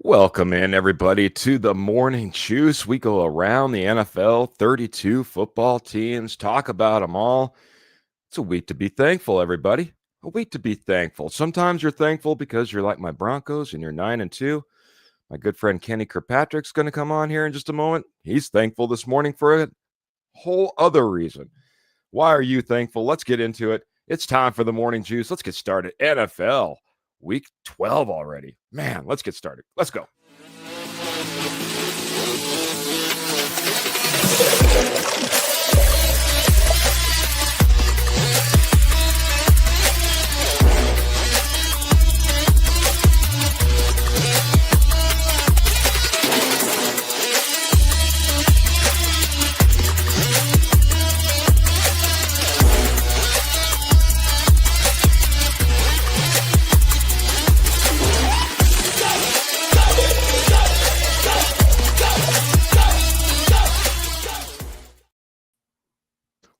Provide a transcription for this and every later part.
Welcome in, everybody, to the Morning Juice. We go around the NFL, 32 football teams, talk about them all. It's a week to be thankful, everybody. A week to be thankful. Sometimes you're thankful because you're like my Broncos and you're 9-2. My good friend Kenny Kirkpatrick's going to come on here in just a moment. He's thankful this morning for a whole other reason. Why are you thankful? Let's get into it. It's time for the Morning Juice. Let's get started. NFL. Week 12 already. Man, let's get started. Let's go.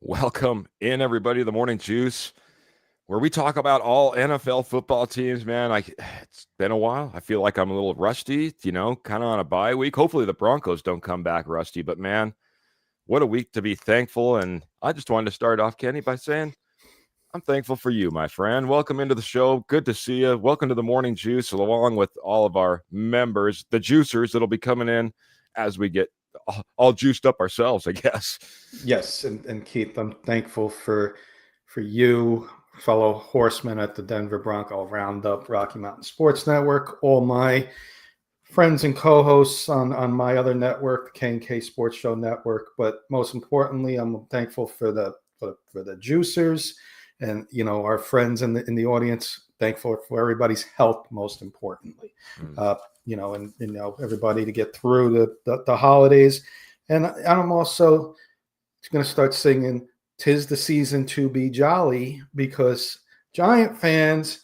Welcome in, everybody, to the Morning Juice, where we talk about all NFL football teams, man. It's been a while. I feel like I'm a little rusty, kind of on a bye week. Hopefully the Broncos don't come back rusty, but man, what a week to be thankful. And I just wanted to start off, Kenny, by saying I'm thankful for you, my friend. Welcome into the show. Good to see you. Welcome to the Morning Juice, along with all of our members, the juicers that'll be coming in as we get all juiced up ourselves, I guess. Yes, and Keith, I'm thankful for you, fellow horsemen at the Denver Bronco Roundup, Rocky Mountain Sports Network, all my friends and co-hosts on my other network, K&K Sports Show Network. But most importantly, I'm thankful for the juicers and our friends in the audience. Thankful for everybody's health, most importantly. And everybody to get through the holidays. And I'm also going to start singing "'Tis the Season to Be Jolly" because Giant fans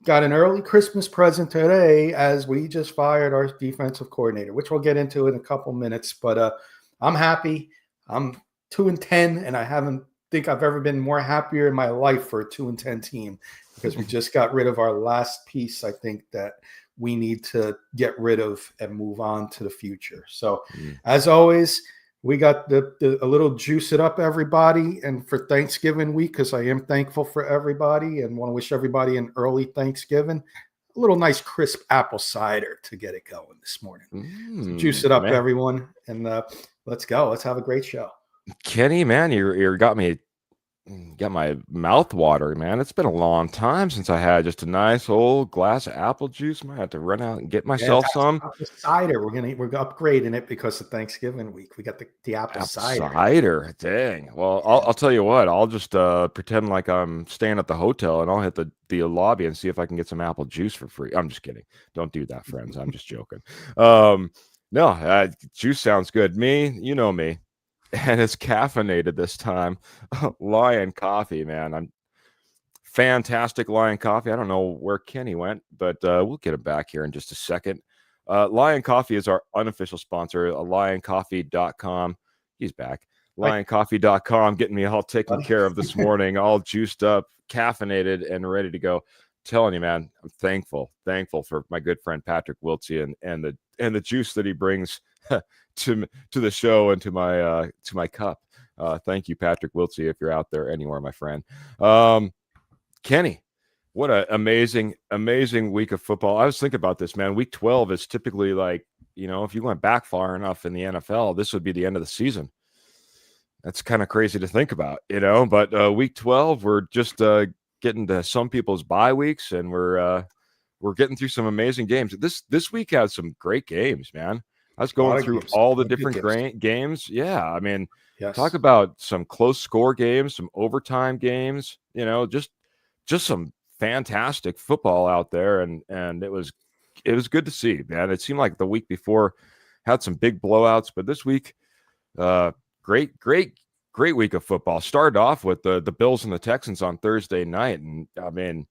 got an early Christmas present today as we just fired our defensive coordinator, which we'll get into in a couple minutes. But I'm happy. I'm 2-10, and I haven't think I've ever been more happier in my life for a 2-10 team because we just got rid of our last piece. I think that we need to get rid of and move on to the future. So as always, we got a little juice it up, everybody. And for Thanksgiving week, because I am thankful for everybody and want to wish everybody an early Thanksgiving, a little nice crisp apple cider to get it going this morning. So juice it up, man. Everyone. And let's go. Let's have a great show. Kenny, man, you got my mouth watering, man. It's been a long time since I had just a nice old glass of apple juice. Might have to run out and get myself some cider. We're upgrading it because of Thanksgiving week. We got the apple cider. Dang. Well, I'll tell you what. I'll just pretend like I'm staying at the hotel, and I'll hit the lobby and see if I can get some apple juice for free. I'm just kidding. Don't do that, friends. I'm just joking. No, juice sounds good. You know me. And it's caffeinated this time. Lion coffee, man. I'm fantastic Lion coffee. I don't know where Kenny went, but we'll get him back here in just a second. Lion Coffee is our unofficial sponsor, lioncoffee.com. He's back. Lioncoffee.com, getting me all taken care of this morning, all juiced up, caffeinated, and ready to go. Telling you, man, I'm thankful for my good friend Patrick Wiltsey and the juice that he brings to the show and to my cup. Thank you, Patrick Wiltsey, if you're out there anywhere, my friend. Kenny, what an amazing week of football. I was thinking about this, man. Week 12 is typically like, if you went back far enough in the NFL, this would be the end of the season. That's kind of crazy to think about, but week 12, we're just getting to some people's bye weeks, and we're getting through some amazing games. This week had some great games, man. I was going through all the different games. Yeah, I mean, talk about some close score games, some overtime games, just some fantastic football out there. And it was good to see, man. It seemed like the week before had some big blowouts, but this week, great week of football. Started off with the Bills and the Texans on Thursday night. And I mean,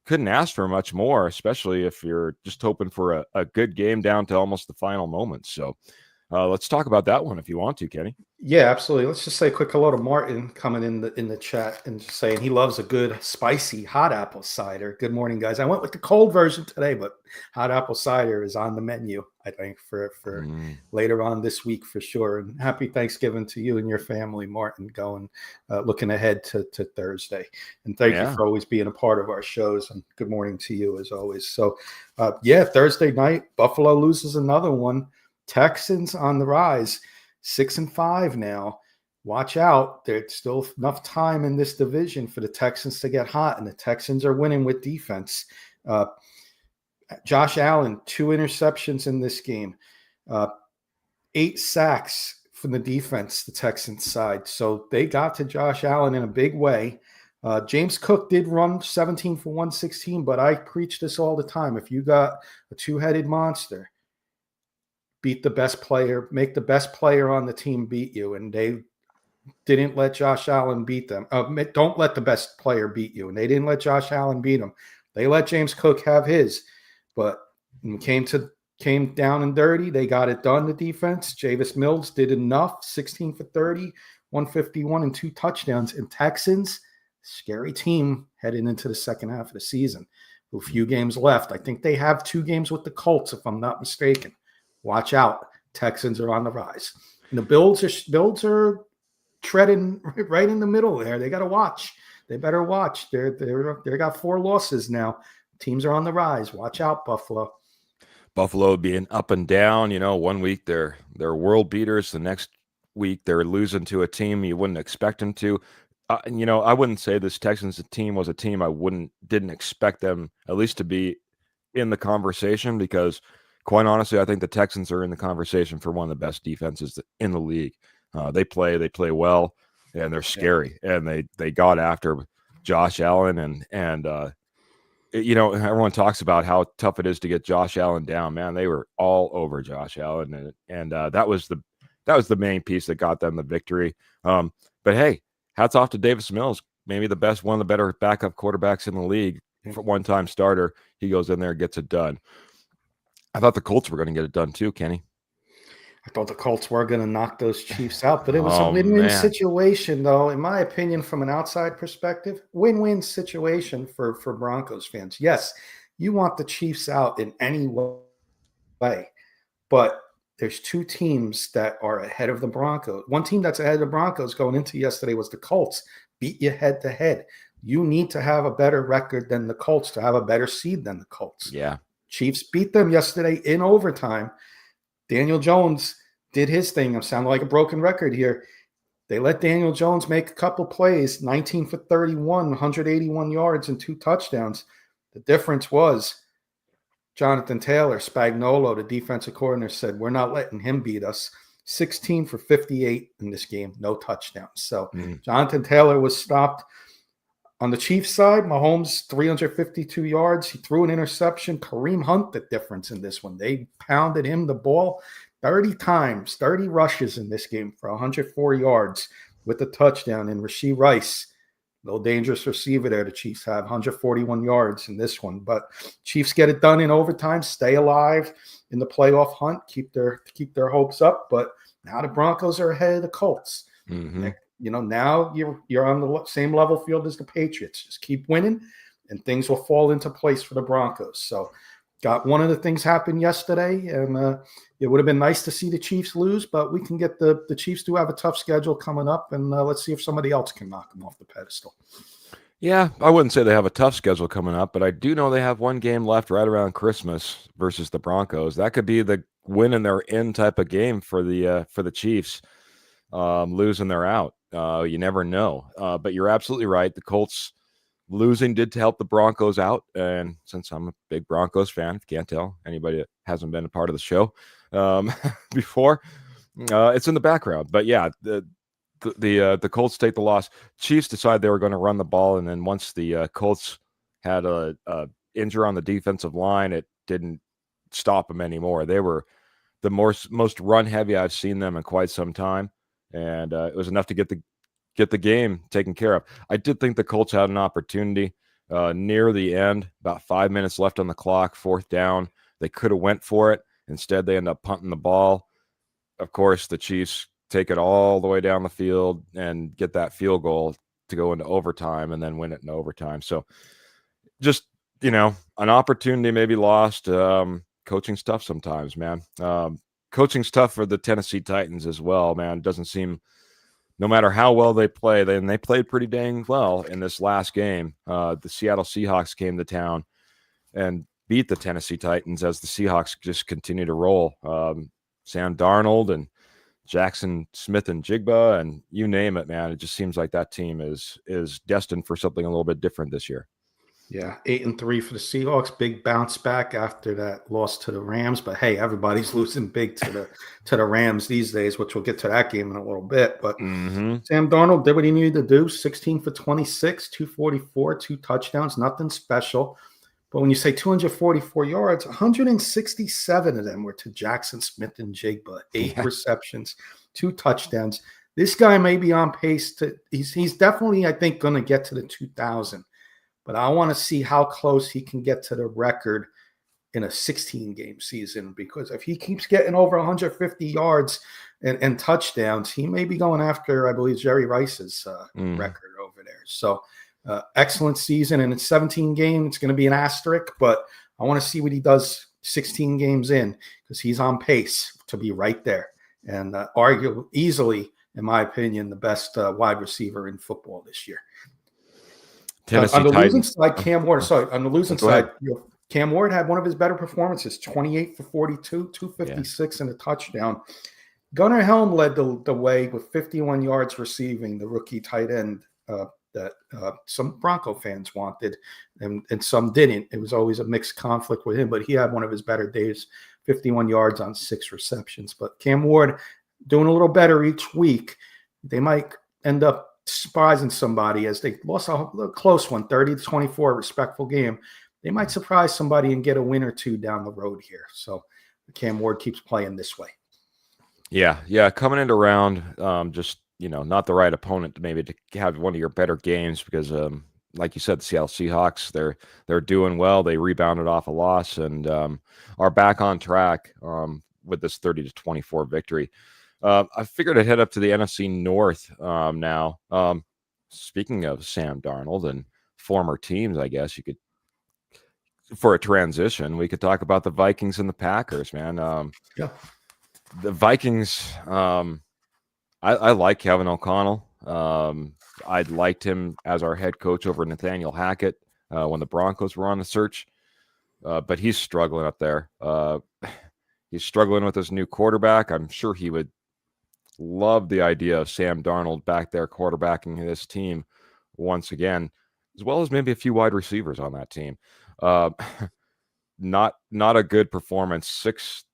couldn't ask for much more, especially if you're just hoping for a good game down to almost the final moments. So Let's talk about that one if you want to, Kenny. Yeah, absolutely. Let's just say a quick hello to Martin coming in the chat and just saying he loves a good spicy hot apple cider. Good morning, guys. I went with the cold version today, but hot apple cider is on the menu, I think, for later on this week for sure. And happy Thanksgiving to you and your family, Martin, looking ahead to Thursday. And thank you for always being a part of our shows. And good morning to you as always. So, Thursday night, Buffalo loses another one. Texans on the rise. 6-5 now. Watch out. There's still enough time in this division for the Texans to get hot, and the Texans are winning with defense. Josh Allen, 2 interceptions in this game. 8 sacks from the defense, the Texans side. So they got to Josh Allen in a big way. James Cook did run 17 for 116, but I preach this all the time. If you got a two-headed monster, beat the best player, make the best player on the team beat you. And they didn't let Josh Allen beat them. Don't let the best player beat you. And they didn't let Josh Allen beat him. They let James Cook have his. But when it came down and dirty, they got it done, the defense. Javis Mills did enough, 16 for 30, 151 and 2 touchdowns. And Texans, scary team heading into the second half of the season. A few games left. I think they have 2 games with the Colts, if I'm not mistaken. Watch out. Texans are on the rise. And the Bills are treading right in the middle there. They got to watch. They better watch. They got 4 losses now. Teams are on the rise. Watch out, Buffalo. Buffalo being up and down. 1 week they're world beaters. The next week they're losing to a team you wouldn't expect them to. I wouldn't say this Texans team was a team didn't expect them at least to be in the conversation, because quite honestly, I think the Texans are in the conversation for one of the best defenses in the league. They play well, and they're scary. And they got after Josh Allen, and everyone talks about how tough it is to get Josh Allen down. Man, they were all over Josh Allen, and that was the main piece that got them the victory. But hey, hats off to Davis Mills, maybe one of the better backup quarterbacks in the league. For one-time starter, he goes in there and gets it done. I thought the Colts were going to get it done too, Kenny. I thought the Colts were going to knock those Chiefs out, but it was a win-win situation, though, in my opinion, from an outside perspective. Win-win situation for Broncos fans. Yes, you want the Chiefs out in any way, but there's 2 teams that are ahead of the Broncos. One team that's ahead of the Broncos going into yesterday was the Colts. Beat you head-to-head. You need to have a better record than the Colts to have a better seed than the Colts. Yeah. Chiefs beat them yesterday in overtime. Daniel Jones did his thing. I'm sounding like a broken record here. They let Daniel Jones make a couple plays, 19 for 31, 181 yards and 2 touchdowns. The difference was Jonathan Taylor, Spagnuolo, the defensive coordinator, said, we're not letting him beat us. 16 for 58 in this game, no touchdowns. So Jonathan Taylor was stopped. On the Chiefs side, Mahomes, 352 yards. He threw an interception. Kareem Hunt, the difference in this one. They pounded him the ball 30 times, 30 rushes in this game for 104 yards with a touchdown. And Rashee Rice, no dangerous receiver there. The Chiefs have 141 yards in this one. But Chiefs get it done in overtime, stay alive in the playoff hunt, keep their hopes up. But now the Broncos are ahead of the Colts. Mm-hmm. Now you're on the same level field as the Patriots. Just keep winning, and things will fall into place for the Broncos. So got one of the things happen yesterday, and it would have been nice to see the Chiefs lose, but we can get the Chiefs do have a tough schedule coming up, and let's see if somebody else can knock them off the pedestal. Yeah, I wouldn't say they have a tough schedule coming up, but I do know they have one game left right around Christmas versus the Broncos. That could be the win and they're in type of game for the Chiefs. Losing, they're out. You never know. But you're absolutely right. The Colts losing did help the Broncos out. And since I'm a big Broncos fan, if you can't tell, anybody that hasn't been a part of the show before, it's in the background. But yeah, the Colts take the loss. Chiefs decided they were going to run the ball, and then once the Colts had a injury on the defensive line, it didn't stop them anymore. They were the most run heavy I've seen them in quite some time, and it was enough to get the game taken care of. I did think the Colts had an opportunity near the end, about 5 minutes left on the clock, 4th down. They could have went for it. Instead, they end up punting the ball. of course, the Chiefs take it all the way down the field and get that field goal to go into overtime and then win it in overtime. So just, an opportunity maybe lost. Coaching's tough sometimes, man. Coaching's tough for the Tennessee Titans as well, man. It doesn't seem, no matter how well they play, they played pretty dang well in this last game. The Seattle Seahawks came to town and beat the Tennessee Titans as the Seahawks just continue to roll. Sam Darnold and Jackson Smith and Jigba, and you name it, man. It just seems like that team is destined for something a little bit different this year. Yeah, 8-3 for the Seahawks. Big bounce back after that loss to the Rams. But hey, everybody's losing big to the Rams these days, which we'll get to that game in a little bit. But Sam Darnold did what he needed to do. 16 for 26, 244, 2 touchdowns, nothing special. But when you say 244 yards, 167 of them were to Jackson Smith and Jigba. 8 receptions, 2 touchdowns. This guy may be on pace to he's definitely, I think, going to get to the 2,000. But I want to see how close he can get to the record in a 16-game season, because if he keeps getting over 150 yards and touchdowns, he may be going after, I believe, Jerry Rice's record over there. So excellent season, and it's 17 games. It's going to be an asterisk, but I want to see what he does 16 games in, because he's on pace to be right there and arguably, easily, in my opinion, the best wide receiver in football this year. On the losing side, Cam Ward. Sorry, on the losing side, Cam Ward had one of his better performances: 28 for 42, 256, and a touchdown. Gunnar Helm led the way with 51 yards receiving, the rookie tight end that some Bronco fans wanted, and some didn't. It was always a mixed conflict with him, but he had one of his better days: 51 yards on 6 receptions. But Cam Ward doing a little better each week. They might end up surprising somebody, as they lost a close one, 30-24, respectful game. They might surprise somebody and get a win or two down the road here. So Cam Ward keeps playing this way. Yeah. Coming into round, just, not the right opponent maybe to have one of your better games, because like you said, the Seattle Seahawks, they're doing well. They rebounded off a loss and are back on track with this 30-24 victory. I figured I'd head up to the NFC North now. Speaking of Sam Darnold and former teams, I guess you could, for a transition, we could talk about the Vikings and the Packers, man. The Vikings, I like Kevin O'Connell. I liked him as our head coach over Nathaniel Hackett when the Broncos were on the search, but he's struggling up there. He's struggling with his new quarterback. I'm sure he would love the idea of Sam Darnold back there quarterbacking this team once again, as well as maybe a few wide receivers on that team. Not a good performance. 6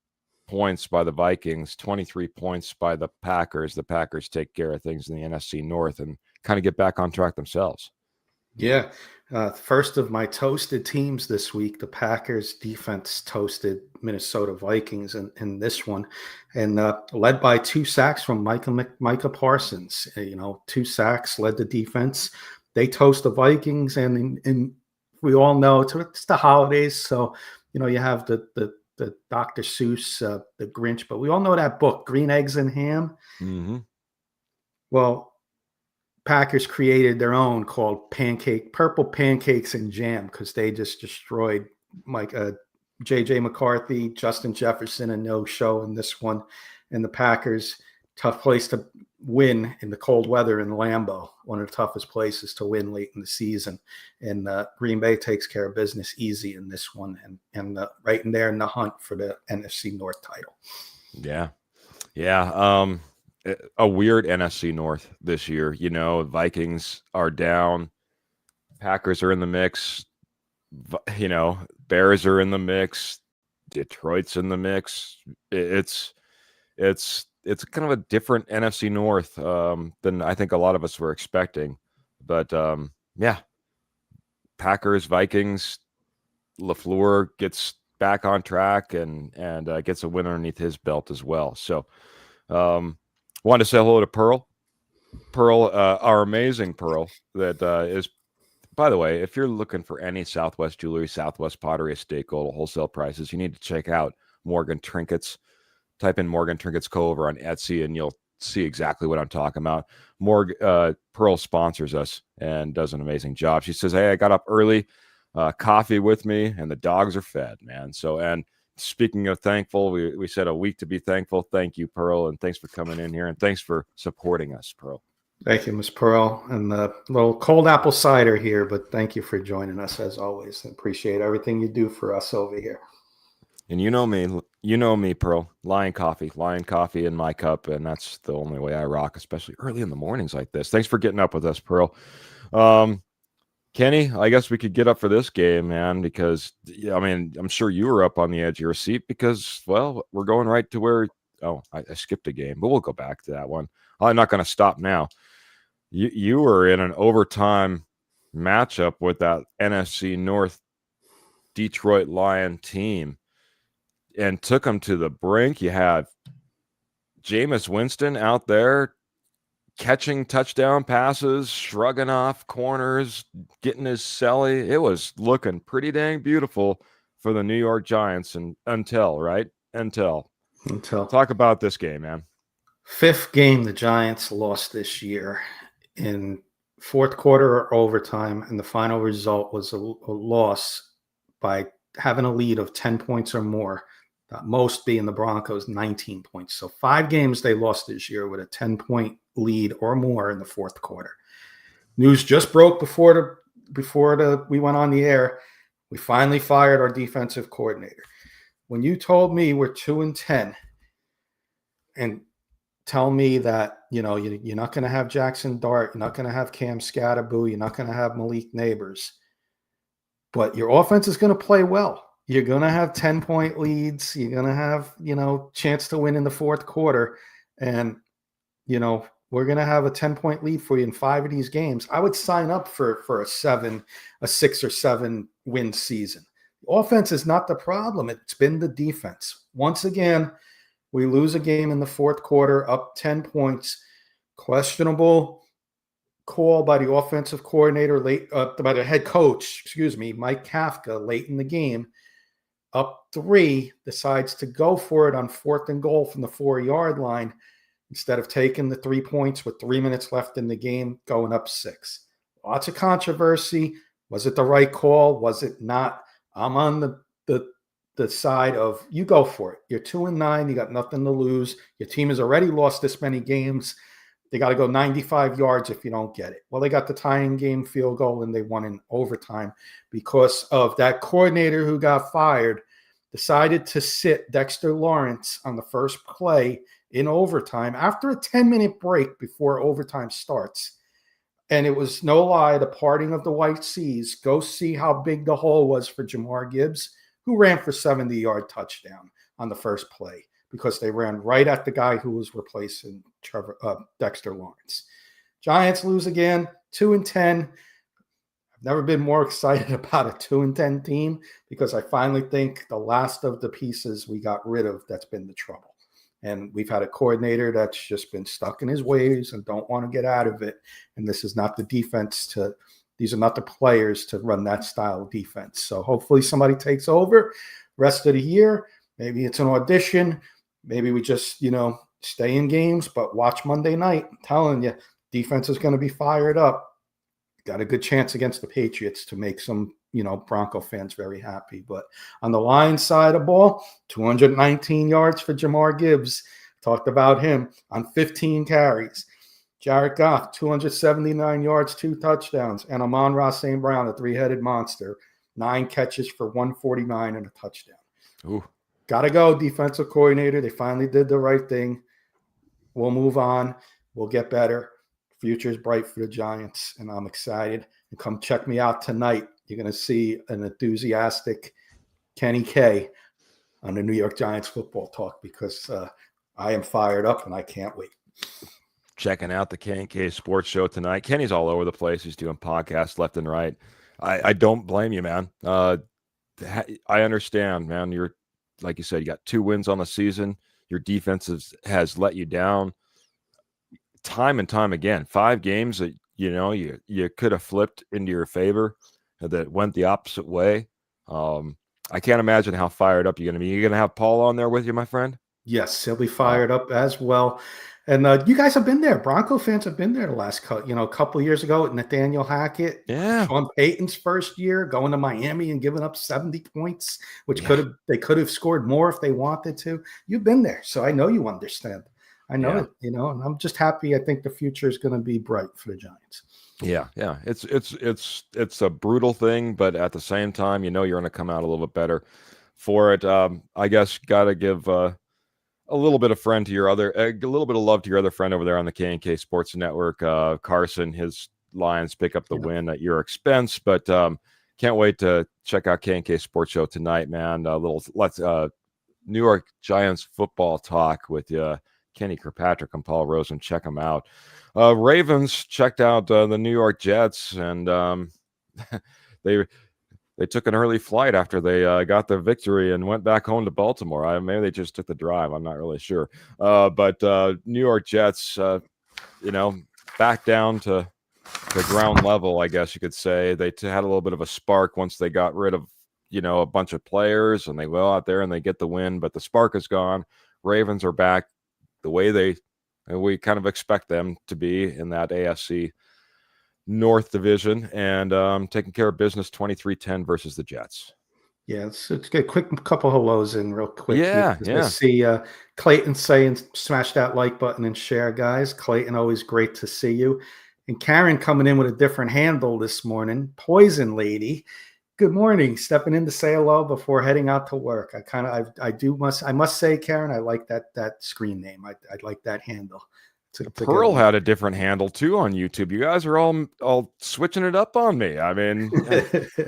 points by the Vikings, 23 points by the Packers. The Packers take care of things in the NFC North and kind of get back on track themselves. Yeah. First of my toasted teams this week, the Packers defense toasted Minnesota Vikings in this one, and led by 2 sacks from Micah Parsons. 2 sacks led the defense. They toast the Vikings, and we all know it's the holidays, so you have the Dr. Seuss, the Grinch, but we all know that book, Green Eggs and Ham. Mm-hmm. Well, Packers created their own called Purple Pancakes and Jam, because they just destroyed J.J. McCarthy, Justin Jefferson, and no show in this one. And the Packers, tough place to win in the cold weather in Lambeau, one of the toughest places to win late in the season. And Green Bay takes care of business easy in this one, and right in there in the hunt for the NFC North title. Yeah. A weird NFC North this year. Vikings are down, Packers are in the mix, Bears are in the mix, Detroit's in the mix. It's kind of a different NFC North than I think a lot of us were expecting. But Packers, Vikings, LaFleur gets back on track and gets a win underneath his belt as well. So wanted to say hello to Pearl, our amazing Pearl that is, by the way, if you're looking for any Southwest jewelry, Southwest pottery, estate gold, wholesale prices, you need to check out Morgan Trinkets. Type in Morgan Trinkets Co. over on Etsy, and you'll see exactly what I'm talking about. Pearl sponsors us and does an amazing job. She says, hey, I got up early, coffee with me, and the dogs are fed, man. So, and speaking of thankful, we said a week to be thankful. Thank you, Pearl, and thanks for coming in here, and thanks for supporting us, Pearl. Thank you, Ms. Pearl, and a little cold apple cider here, but thank you for joining us as always. I appreciate everything you do for us over here. And you know me, Pearl. Lion coffee in my cup, and that's the only way I rock, especially early in the mornings like this. Thanks for getting up with us, Pearl. Kenny, I guess we could get up for this game, man, because I mean, I'm sure you were up on the edge of your seat because, well, we're going right to where. Oh, I skipped a game, but we'll go back to that one. I'm not going to stop now. You were in an overtime matchup with that NFC North Detroit Lion team and took them to the brink. You had Jameis Winston out there catching touchdown passes, shrugging off corners, getting his celly. It was looking pretty dang beautiful for the New York Giants until talk about this game, man. 5th game the Giants lost this year in 4th quarter or overtime, and the final result was a loss by having a lead of 10 points or more. Most being the Broncos, 19 points. So 5 games they lost this year with a 10-point lead or more in the 4th quarter. News just broke before we went on the air. We finally fired our defensive coordinator. When you told me we're 2-10 and tell me that, you're not going to have Jackson Dart, you're not going to have Cam Scatterboo, you're not going to have Malik Neighbors, but your offense is going to play well. You're going to have 10-point leads. You're going to have, chance to win in the 4th quarter. And, we're going to have a 10-point lead for you in 5 of these games. I would sign up for a 6 or 7 win season. The offense is not the problem. It's been the defense. Once again, we lose a game in the 4th quarter, up 10 points. Questionable call by the offensive coordinator by the head coach, Mike Kafka, late in the game. Up 3, decides to go for it on 4th and goal from the 4-yard line instead of taking the 3 points with 3 minutes left in the game, going up 6. Lots of controversy. Was it the right call? Was it not? I'm on the side of you go for it. You're 2-9. You got nothing to lose. Your team has already lost this many games. They got to go 95 yards if you don't get it. Well, they got the tying game field goal, and they won in overtime because of that coordinator who got fired decided to sit Dexter Lawrence on the first play in overtime after a 10-minute break before overtime starts. And it was no lie, the parting of the White Seas. Go see how big the hole was for Jamar Gibbs, who ran for 70-yard touchdown on the first play, because they ran right at the guy who was replacing Dexter Lawrence. Giants lose again, 2-10. I've never been more excited about a 2-10 team because I finally think the last of the pieces we got rid of that's been the trouble. And we've had a coordinator that's just been stuck in his ways and don't want to get out of it. And this is not the defense these are not the players to run that style of defense. So hopefully somebody takes over rest of the year. Maybe it's an audition. Maybe we just, stay in games, but watch Monday night. I'm telling you, defense is going to be fired up. Got a good chance against the Patriots to make some, Bronco fans very happy. But on the Lions side of the ball, 219 yards for Jamar Gibbs. Talked about him on 15 carries. Jared Goff, 279 yards, 2 touchdowns. And Amon-Ra St. Brown, a 3-headed monster, 9 catches for 149 and a touchdown. Ooh. Got to go, defensive coordinator. They finally did the right thing. We'll move on. We'll get better. Future's bright for the Giants, and I'm excited. And come check me out tonight. You're going to see an enthusiastic Kenny K on the New York Giants football talk because I am fired up and I can't wait. Checking out the Kenny K Sports Show tonight. Kenny's all over the place. He's doing podcasts left and right. I don't blame you, man. I understand, man. You're, like you said, you got 2 wins on the season. Your defense has let you down time and time again. 5 games that you could have flipped into your favor that went the opposite way. I can't imagine how fired up you're going to be. You're going to have Paul on there with you, my friend? Yes, he'll be fired up as well. And you guys have been there. Bronco fans have been there the last couple of years ago with Nathaniel Hackett, Yeah. Sean Payton's first year, going to Miami and giving up 70 points, which Yeah. they could have scored more if they wanted to. You've been there, so I know you understand. I know Yeah. it, and I'm just happy. I think the future is going to be bright for the Giants. Yeah, yeah. It's a brutal thing, but at the same time, you're going to come out a little bit better for it. I guess got to give a little bit of a little bit of love to your other friend over there on the K&K Sports Network, Carson. His Lions pick up the win at your expense, but can't wait to check out K&K Sports Show tonight, man. Let's New York Giants football talk with Kenny Kirkpatrick and Paul Rosen. Check them out. Ravens checked out the New York Jets, and they took an early flight after they got their victory and went back home to Baltimore. Maybe they just took the drive. I'm not really sure. But New York Jets, back down to the ground level, I guess you could say. They had a little bit of a spark once they got rid of, a bunch of players, and they go out there and they get the win. But the spark is gone. Ravens are back the way we kind of expect them to be in that AFC North Division, and taking care of business 23-10 versus the Jets. Yeah, it's a quick couple hellos in real quick. Yeah. I see Clayton saying smash that like button and share, guys. Clayton, always great to see you. And Karen coming in with a different handle this morning. Poison Lady. Good morning. Stepping in to say hello before heading out to work. I must say, Karen, I like that screen name. I like that handle. Pearl had a different handle too on YouTube. You guys are all switching it up on me. I mean,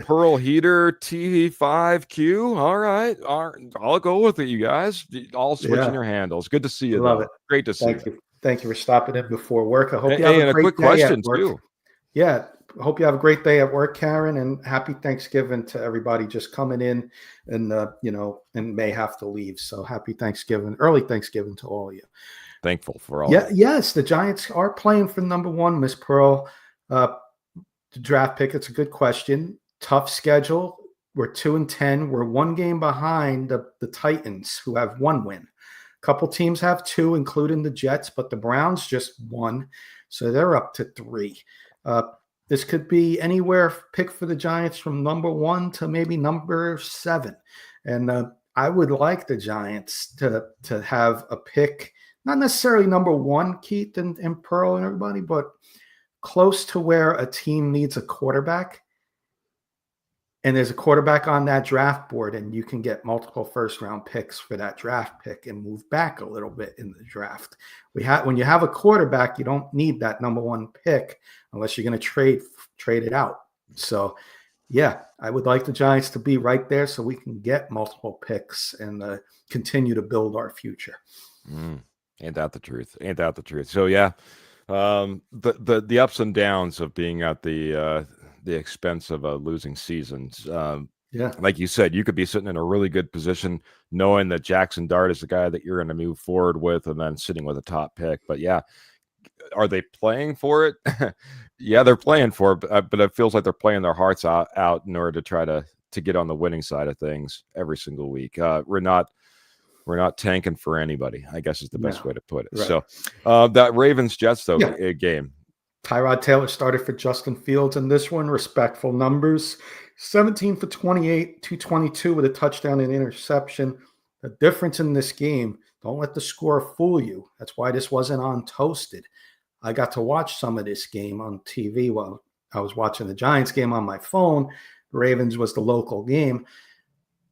Pearl Heater TV5Q. All right, I'll go with it. You guys all switching your handles. Good to see you. Love it. Great to see you. Thank you for stopping in before work. I hope you have a great quick day question at work. too. Yeah, I hope you have a great day at work, Karen, and happy Thanksgiving to everybody just coming in and and may have to leave. So happy Thanksgiving, early Thanksgiving to all of you. Thankful for all. Yeah, yes, the Giants are playing for number one, Miss Pearl. The draft pick. It's a good question. Tough schedule. We're 2-10. We're one game behind the Titans, who have one win. A couple teams have two, including the Jets, but the Browns just won, so they're up to 3. This could be anywhere pick for the Giants from number 1 to maybe number 7, and I would like the Giants to have a pick. Not necessarily number 1, Keith and Pearl and everybody, but close to where a team needs a quarterback. And there's a quarterback on that draft board, and you can get multiple first-round picks for that draft pick and move back a little bit in the draft. When you have a quarterback, you don't need that number 1 pick unless you're going to trade it out. So, yeah, I would like the Giants to be right there so we can get multiple picks and continue to build our future. Ain't that the truth? So yeah, the ups and downs of being at the expense of a losing season. Like you said, you could be sitting in a really good position knowing that Jackson Dart is the guy that you're going to move forward with, and then sitting with a top pick. But yeah, are they playing for it? Yeah, they're playing for it, but it feels like they're playing their hearts out in order to try to get on the winning side of things every single week. We're not tanking for anybody, I guess is the best way to put it. Right. So that Ravens-Jets, game. Tyrod Taylor started for Justin Fields in this one. Respectful numbers. 17 for 28, 222 with a touchdown and interception. The difference in this game, don't let the score fool you. That's why this wasn't on Toasted. I got to watch some of this game on TV while I was watching the Giants game on my phone. The Ravens was the local game.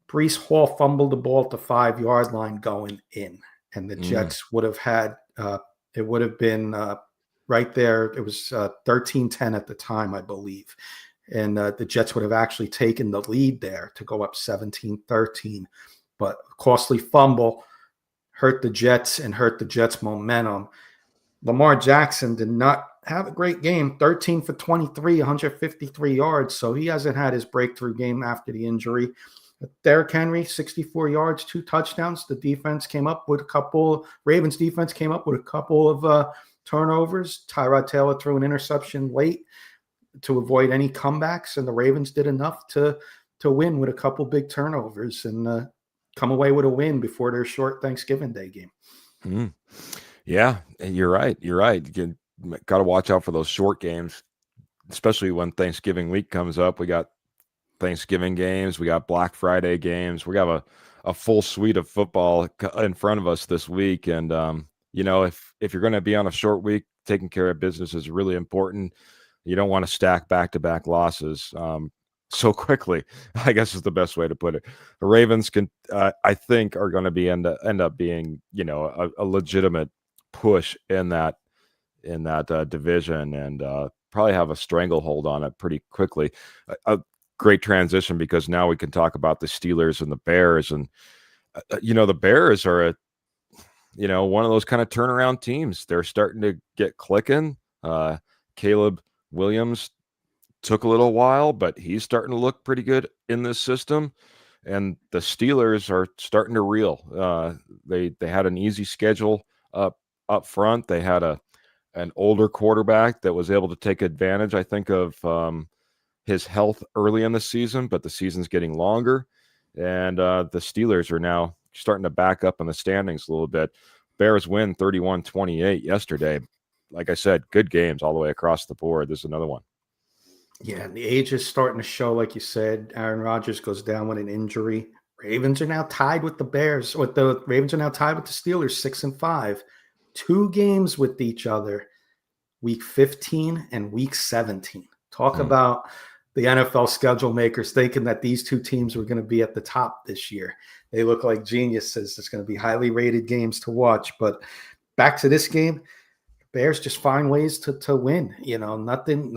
Breece Hall fumbled the ball at the 5-yard line going in, and the Jets would have had it would have been right there. It was 13-10 at the time, I believe, and the Jets would have actually taken the lead there to go up 17-13. But a costly fumble hurt the Jets and hurt the Jets' momentum. Lamar Jackson did not have a great game, 13 for 23, 153 yards, so he hasn't had his breakthrough game after the injury. Derrick Henry, 64 yards, 2 touchdowns. The defense came up with a couple. Ravens defense came up with a couple of turnovers. Tyrod Taylor threw an interception late to avoid any comebacks, and the Ravens did enough to win with a couple big turnovers and come away with a win before their short Thanksgiving Day game. Mm. Yeah, you're right. You're right. You got to watch out for those short games, especially when Thanksgiving week comes up. We got Thanksgiving games, we got Black Friday games. We got a full suite of football in front of us this week. And if you're going to be on a short week, taking care of business is really important. You don't want to stack back-to-back losses so quickly, I guess is the best way to put it. The Ravens I think, are going to end up being, a legitimate push in that division, and probably have a stranglehold on it pretty quickly. A great transition, because now we can talk about the Steelers and the Bears. And the Bears are one of those kind of turnaround teams. They're starting to get clicking. Caleb Williams took a little while, but he's starting to look pretty good in this system. And the Steelers are starting to reel. They had an easy schedule up front. They had an older quarterback that was able to take advantage, I think, of his health early in the season, but the season's getting longer. And the Steelers are now starting to back up in the standings a little bit. Bears win 31-28 yesterday. Like I said, good games all the way across the board. This is another one. Yeah, and the age is starting to show, like you said. Aaron Rodgers goes down with an injury. Ravens are now tied with the Bears. The Ravens are now tied with the Steelers, 6-5. 2 games with each other, week 15 and week 17. Talk about the NFL schedule makers thinking that these two teams were going to be at the top this year. They look like geniuses. It's going to be highly rated games to watch. But back to this game, Bears just find ways to win. Nothing,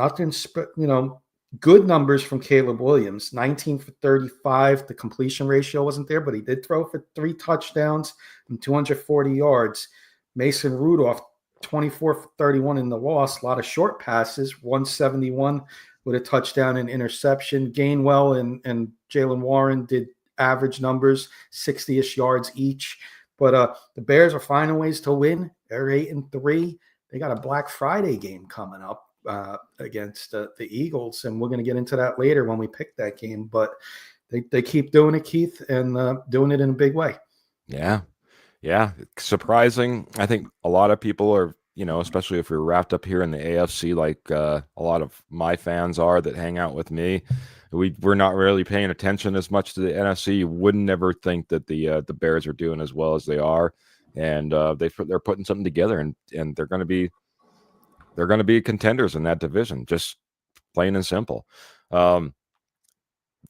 good numbers from Caleb Williams, 19 for 35. The completion ratio wasn't there, but he did throw for 3 touchdowns and 240 yards. Mason Rudolph, 24 for 31 in the loss. A lot of short passes, 171 with a touchdown and interception. Gainwell and Jalen Warren did average numbers, 60-ish yards each. But the Bears are finding ways to win. They're 8-3. They got a Black Friday game coming up against the Eagles, and we're going to get into that later when we pick that game. But they keep doing it, Keith, and doing it in a big way. Yeah. Surprising. I think a lot of people are, especially if we're wrapped up here in the AFC, like a lot of my fans are that hang out with me. We're not really paying attention as much to the NFC. You wouldn't ever think that the Bears are doing as well as they are. And they're putting something together, and they're going to be contenders in that division, just plain and simple.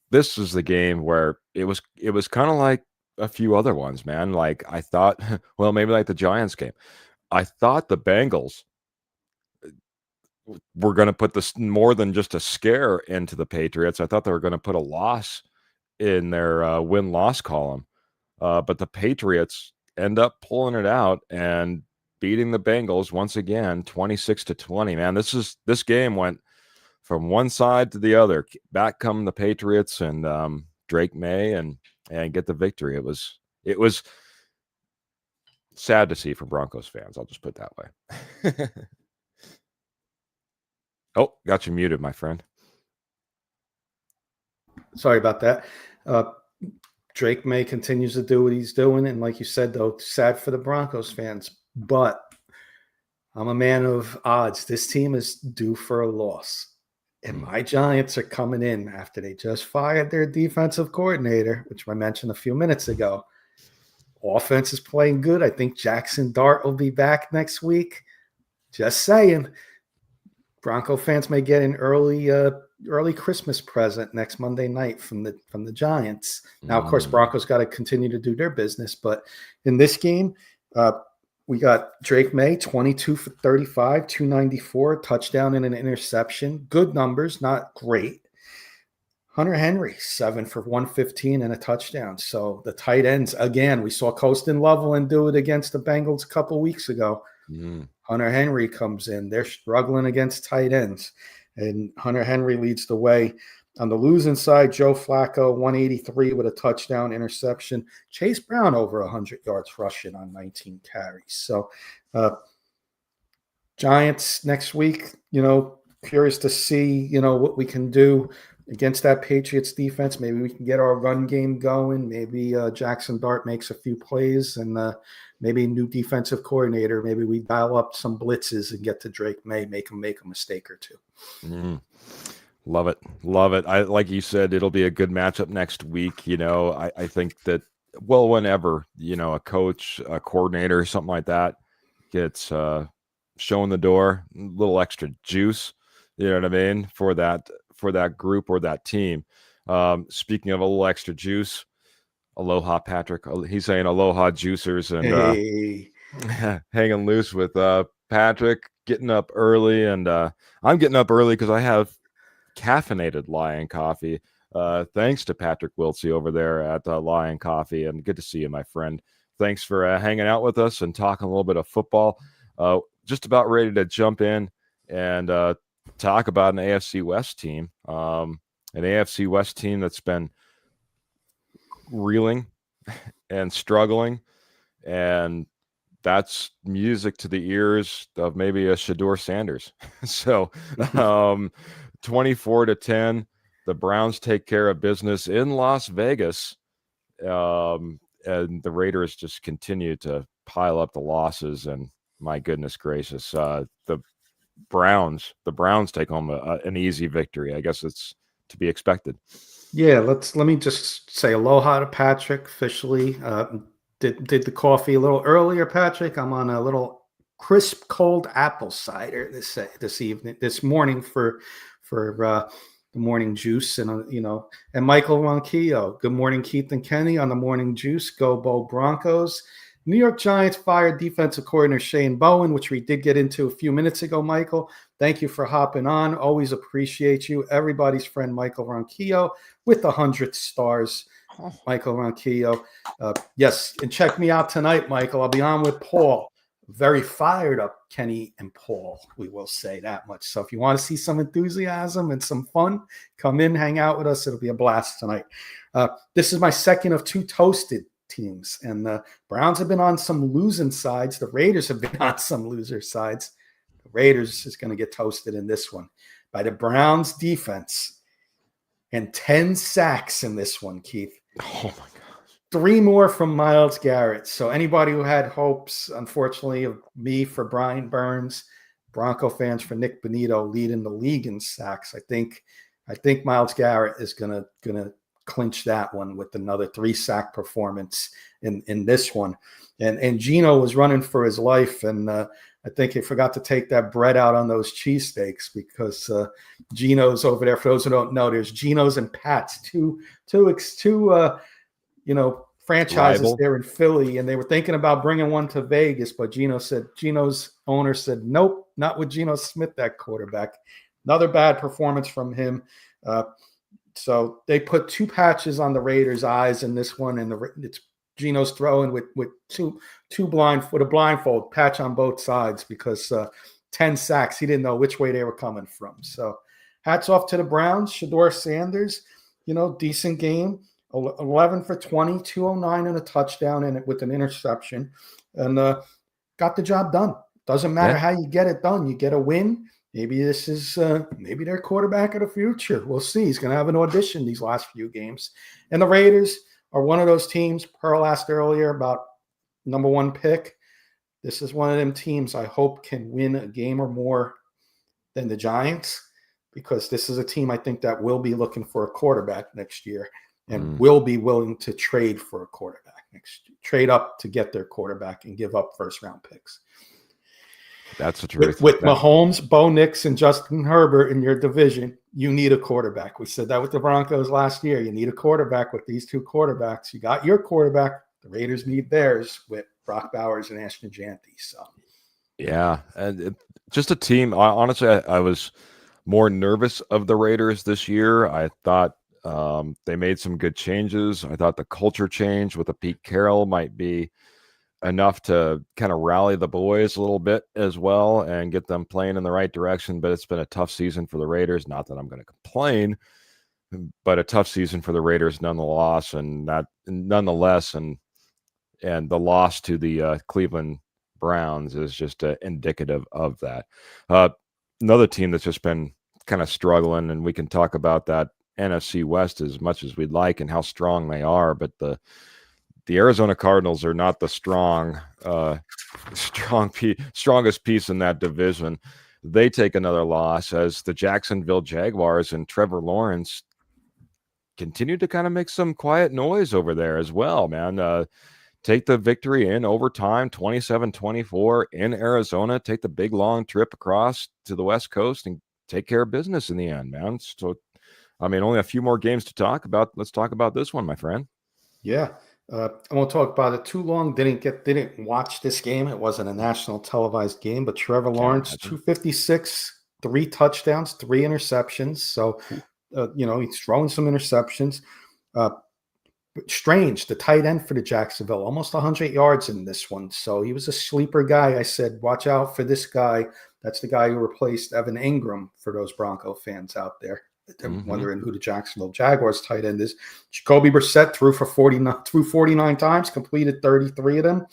This is the game where it was kind of like a few other ones, man. Like I thought, well, maybe like the Giants game. I thought the Bengals were going to put this more than just a scare into the Patriots. I thought they were going to put a loss in their win-loss column, but the Patriots end up pulling it out and beating the Bengals once again, 26-20. Man, this game went from one side to the other. Back come the Patriots and Drake May and get the victory. It was sad to see for Broncos fans. I'll just put it that way. Oh, got you muted, my friend. Sorry about that. Drake May continues to do what he's doing. And like you said, though, sad for the Broncos fans. But I'm a man of odds. This team is due for a loss. And my Giants are coming in after they just fired their defensive coordinator, which I mentioned a few minutes ago. Offense is playing good. I think Jackson Dart will be back next week. Just saying. Bronco fans may get an early Christmas present next Monday night from the Giants. Now, of course, Broncos got to continue to do their business, but in this game, we got Drake May, 22 for 35, 294, touchdown and an interception. Good numbers, not great. Hunter Henry, 7 for 115 and a touchdown. So the tight ends, again, we saw Coaston Loveland do it against the Bengals a couple weeks ago. Hunter Henry comes in. They're struggling against tight ends. And Hunter Henry leads the way. On the losing side, Joe Flacco, 183 with a touchdown interception. Chase Brown over 100 yards rushing on 19 carries. So Giants next week, curious to see, what we can do against that Patriots defense. Maybe we can get our run game going. Maybe Jackson Dart makes a few plays, and maybe new defensive coordinator. Maybe we dial up some blitzes and get to Drake May, make him make a mistake or two. Love it. Love it. I like you said, it'll be a good matchup next week. I think that, well, whenever, a coach, a coordinator, something like that gets shown the door, a little extra juice, you know what I mean, for that group or that team. Speaking of a little extra juice, aloha, Patrick. He's saying aloha, juicers, and hanging loose with Patrick, getting up early, and I'm getting up early because I have caffeinated Lion Coffee. Thanks to Patrick Wiltsey over there at Lion Coffee, and good to see you, my friend. Thanks for hanging out with us and talking a little bit of football. Just about ready to jump in and talk about an AFC West team, that's been reeling and struggling, and that's music to the ears of maybe a Shedeur Sanders. So 24-10, the Browns take care of business in Las Vegas, and the Raiders just continue to pile up the losses, and my goodness gracious, the Browns take home an easy victory. I guess it's to be expected. Yeah, let me just say aloha to Patrick officially. Did the coffee a little earlier, Patrick. I'm on a little crisp cold apple cider this morning for the morning juice, and and Michael Ronquillo. Good morning, Keith and Kenny on the morning juice. Go Bo Broncos. New York Giants fired defensive coordinator Shane Bowen, which we did get into a few minutes ago, Michael. Thank you for hopping on. Always appreciate you. Everybody's friend, Michael Ronquillo, with 100 stars. Michael Ronquillo. Yes, and check me out tonight, Michael. I'll be on with Paul. Very fired up, Kenny and Paul. We will say that much. So if you want to see some enthusiasm and some fun, come in, hang out with us. It'll be a blast tonight. This is my second of two toasted teams, and the Browns have been on some losing sides. The Raiders have been on some loser sides. The Raiders is going to get toasted in this one by the Browns defense, and 10 sacks in this one, Keith. Oh my gosh. 3 more from Myles Garrett. So anybody who had hopes, unfortunately, of me for Brian Burns, Bronco fans for Nick Bonito leading the league in sacks, I think Myles Garrett is gonna clinch that one with another 3-sack performance in this one. And Gino was running for his life, and I think he forgot to take that bread out on those cheesesteaks, because Gino's over there. For those who don't know, there's Gino's and Pat's, two franchises Rival. there in Philly, and they were thinking about bringing one to Vegas, but Gino's owner said, nope, not with Geno Smith, that quarterback. Another bad performance from him. So they put 2 patches on the Raiders' eyes in this one, and it's Geno's throwing with a blindfold patch on both sides, because 10 sacks, he didn't know which way they were coming from. So hats off to the Browns. Shedeur Sanders, decent game. 11 for 20, 209 and a touchdown, and with an interception, and got the job done. Doesn't matter how you get it done. You get a win. Maybe this is maybe their quarterback of the future. We'll see. He's going to have an audition these last few games. And the Raiders are one of those teams. Pearl asked earlier about number 1 pick. This is one of them teams I hope can win a game or more than the Giants, because this is a team I think that will be looking for a quarterback next year, and will be willing to trade for a quarterback next year, trade up to get their quarterback and give up first-round picks. That's the truth. With Mahomes, Bo Nix, and Justin Herbert in your division, you need a quarterback. We said that with the Broncos last year. You need a quarterback with these 2 quarterbacks. You got your quarterback. The Raiders need theirs with Brock Bowers and Ashton Janty. So, yeah, and just a team. Honestly, I was more nervous of the Raiders this year. I thought they made some good changes. I thought the culture change with a Pete Carroll might be enough to kind of rally the boys a little bit as well and get them playing in the right direction. But it's been a tough season for the Raiders. Not that I'm going to complain, but a tough season for the Raiders nonetheless. And the loss to the Cleveland Browns is just indicative of that. Another team that's just been kind of struggling, and we can talk about that NFC West as much as we'd like and how strong they are, but the Arizona Cardinals are not the strongest piece in that division. They take another loss as the Jacksonville Jaguars and Trevor Lawrence continue to kind of make some quiet noise over there as well, man. Take the victory in overtime, 27-24 in Arizona. Take the big long trip across to the West Coast and take care of business in the end, man. So, I mean, only a few more games to talk about. Let's talk about this one, my friend. Yeah. I won't talk about it too long. Didn't watch this game. It wasn't a national televised game, but Trevor Lawrence, 256, 3 touchdowns, 3 interceptions. So, he's throwing some interceptions. Strange, the tight end for the Jacksonville, almost 100 yards in this one. So he was a sleeper guy. I said, watch out for this guy. That's the guy who replaced Evan Ingram for those Bronco fans out there. Wondering who the Jacksonville Jaguars tight end is. Jacoby Brissett threw 49 times, completed 33 of them.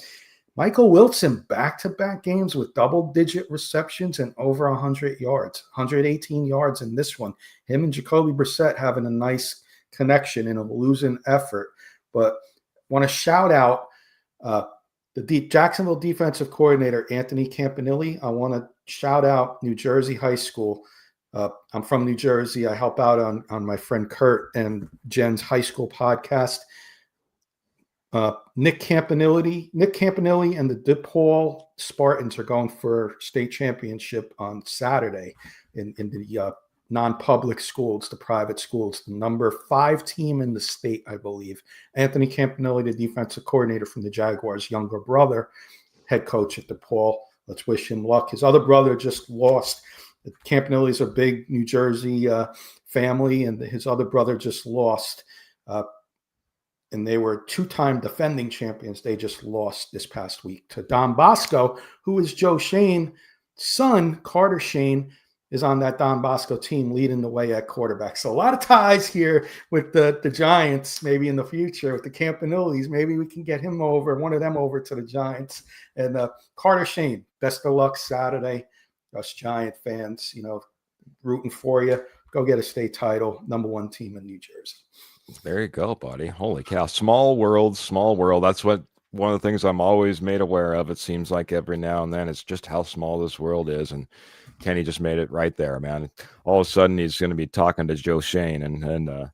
Michael Wilson, back-to-back games with double-digit receptions and over 100 yards, 118 yards in this one. Him and Jacoby Brissett having a nice connection in a losing effort. But want to shout out the Jacksonville defensive coordinator, Anthony Campanile. I want to shout out New Jersey High School. I'm from New Jersey. I help out on my friend Kurt and Jen's high school podcast. Nick Campanile and the DePaul Spartans are going for state championship on Saturday in the non-public schools, the private schools, the number 5 team in the state, I believe. Anthony Campanile, the defensive coordinator from the Jaguars' younger brother, head coach at DePaul. Let's wish him luck. His other brother just lost. The Campaniles are a big New Jersey family, and his other brother just lost. And they were 2-time defending champions. They just lost this past week to Don Bosco, who is Joe Shane's son. Carter Shane is on that Don Bosco team leading the way at quarterback. So a lot of ties here with the Giants, maybe in the future with the Campaniles. Maybe we can get one of them over to the Giants. And Carter Shane, best of luck Saturday. Us Giant fans, rooting for you. Go get a state title, number 1 team in New Jersey. There you go, buddy. Holy cow. Small world. That's what one of the things I'm always made aware of. It seems like every now and then it's just how small this world is. And Kenny just made it right there, man. All of a sudden he's going to be talking to Joe Shane and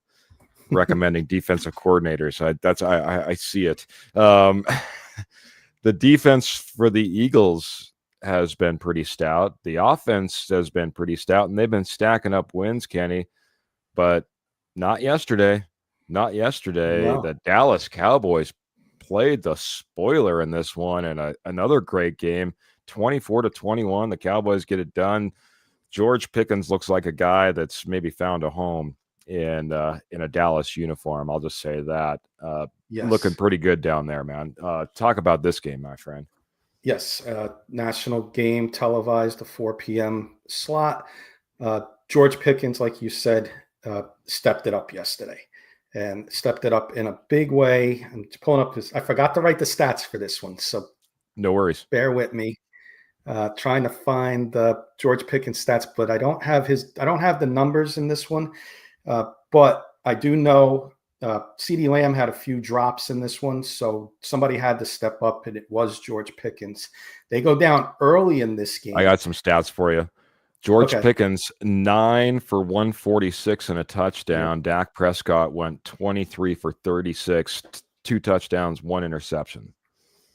recommending defensive coordinators. I see it. The defense for the Eagles has been pretty stout. The offense has been pretty stout, and they've been stacking up wins, Kenny, but not yesterday. Not yesterday. No. The Dallas Cowboys played the spoiler in this one, and another great game, 24-21. The Cowboys get it done. George Pickens looks like a guy that's maybe found a home in a Dallas uniform. I'll just say that. Yes. Looking pretty good down there, man. Talk about this game, my friend. Yes, national game televised, the 4 p.m. slot. George Pickens, like you said, stepped it up yesterday and stepped it up in a big way. I'm pulling up I forgot to write the stats for this one, so no worries. Bear with me. Trying to find the George Pickens stats, but I don't have the numbers in this one. But I do know CeeDee Lamb had a few drops in this one, so somebody had to step up, and it was George Pickens. They go down early in this game. I got some stats for you. George Pickens, 9 for 146 and a touchdown. Yeah. Dak Prescott went 23 for 36, 2 touchdowns, 1 interception.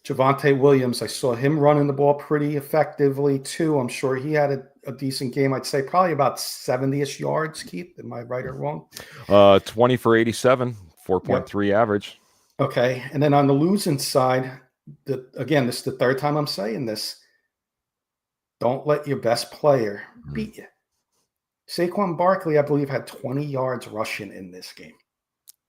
Javonte Williams, I saw him running the ball pretty effectively too. I'm sure he had a decent game. I'd say probably about 70-ish yards, Keith. Am I right or wrong? 20 for 87, 4.3 average. Okay. And then on the losing side, again, this is the 3rd time I'm saying this. Don't let your best player beat you. Saquon Barkley, I believe, had 20 yards rushing in this game.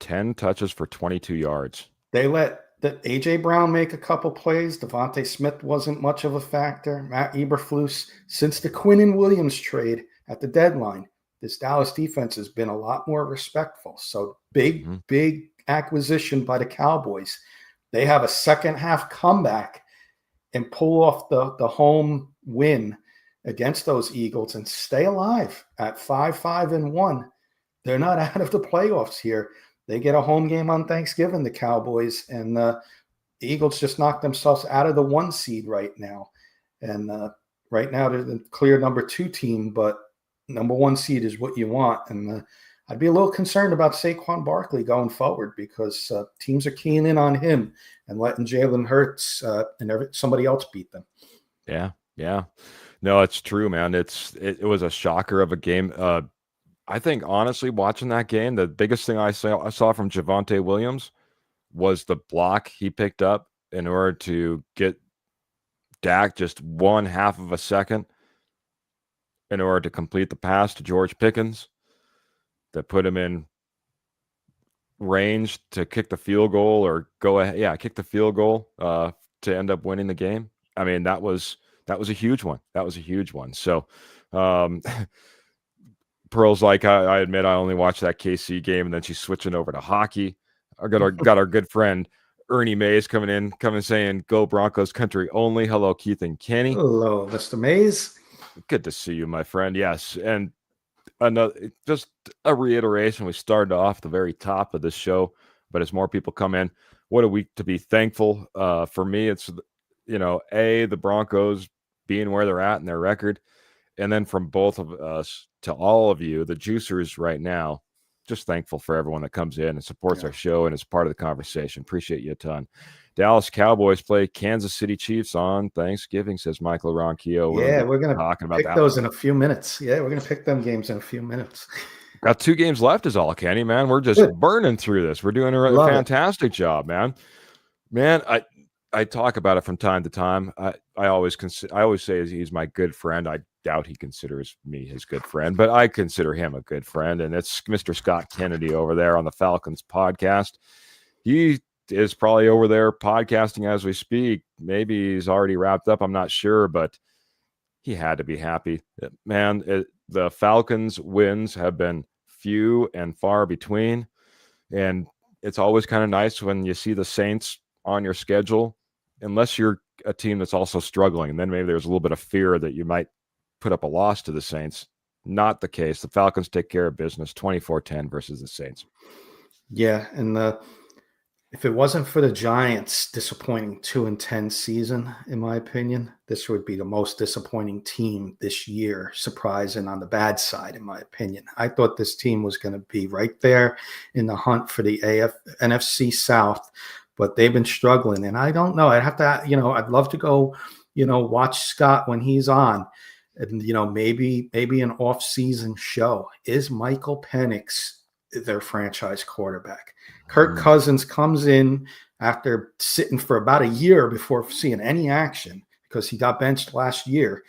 10 touches for 22 yards. They let A.J. Brown make a couple plays. Devontae Smith wasn't much of a factor. Matt Eberflus, since the Quinnen Williams trade at the deadline, this Dallas defense has been a lot more respectful. So big acquisition by the Cowboys. They have a second half comeback and pull off the home win against those Eagles and stay alive at 5-5-1. they're not out of the playoffs here. They get a home game on Thanksgiving, the Cowboys, and the Eagles just knocked themselves out of the 1 seed right now. And right now they're the clear number 2 team, but number 1 seed is what you want. And I'd be a little concerned about Saquon Barkley going forward because teams are keying in on him and letting Jalen Hurts and somebody else beat them. Yeah. No, it's true, man. It was a shocker of a game. I think honestly, watching that game, the biggest thing I saw from Javonte Williams was the block he picked up in order to get Dak just 1/2 of a second in order to complete the pass to George Pickens that put him in range to kick the field goal or go ahead. Yeah, kick the field goal to end up winning the game. I mean, that was a huge one. That was a huge one. So, Pearl's like, I admit I only watched that KC game, and then she's switching over to hockey. I got our good friend Ernie Mays coming saying, "Go Broncos country only." Hello, Keith and Kenny. Hello, Mr. Mays. Good to see you, my friend. Yes, and another just a reiteration. We started off the very top of this show, but as more people come in, what a week to be thankful. For me, it's the Broncos being where they're at in their record, and then from both of us to all of you, the juicers right now, just thankful for everyone that comes in and supports our show and is part of the conversation. Appreciate you a ton. Dallas Cowboys play Kansas City Chiefs on Thanksgiving, says Michael Ronquillo. We're going to pick those in a few minutes. Yeah, we're going to pick them games in a few minutes. Got 2 games left is all, Kenny, man. We're just burning through this. We're doing a fantastic job, man. Man, I talk about it from time to time. I always say he's my good friend. I doubt he considers me his good friend, but I consider him a good friend. And it's Mr. Scott Kennedy over there on the Falcons podcast. He is probably over there podcasting as we speak. Maybe he's already wrapped up. I'm not sure, but he had to be happy. Man, the Falcons wins have been few and far between. And it's always kind of nice when you see the Saints on your schedule, unless you're a team that's also struggling. And then maybe there's a little bit of fear that you might put up a loss to the Saints. Not the case. The Falcons take care of business 24-10 versus the Saints. Yeah, and if it wasn't for the Giants' disappointing 2-10 season, in my opinion, this would be the most disappointing team this year, surprising on the bad side, in my opinion. I thought this team was going to be right there in the hunt for the NFC South, but they've been struggling. And I don't know. I'd have to, I'd love to go, watch Scott when he's on. And, maybe an off-season show. Is Michael Penix their franchise quarterback? Kirk Cousins comes in after sitting for about a year before seeing any action because he got benched last year.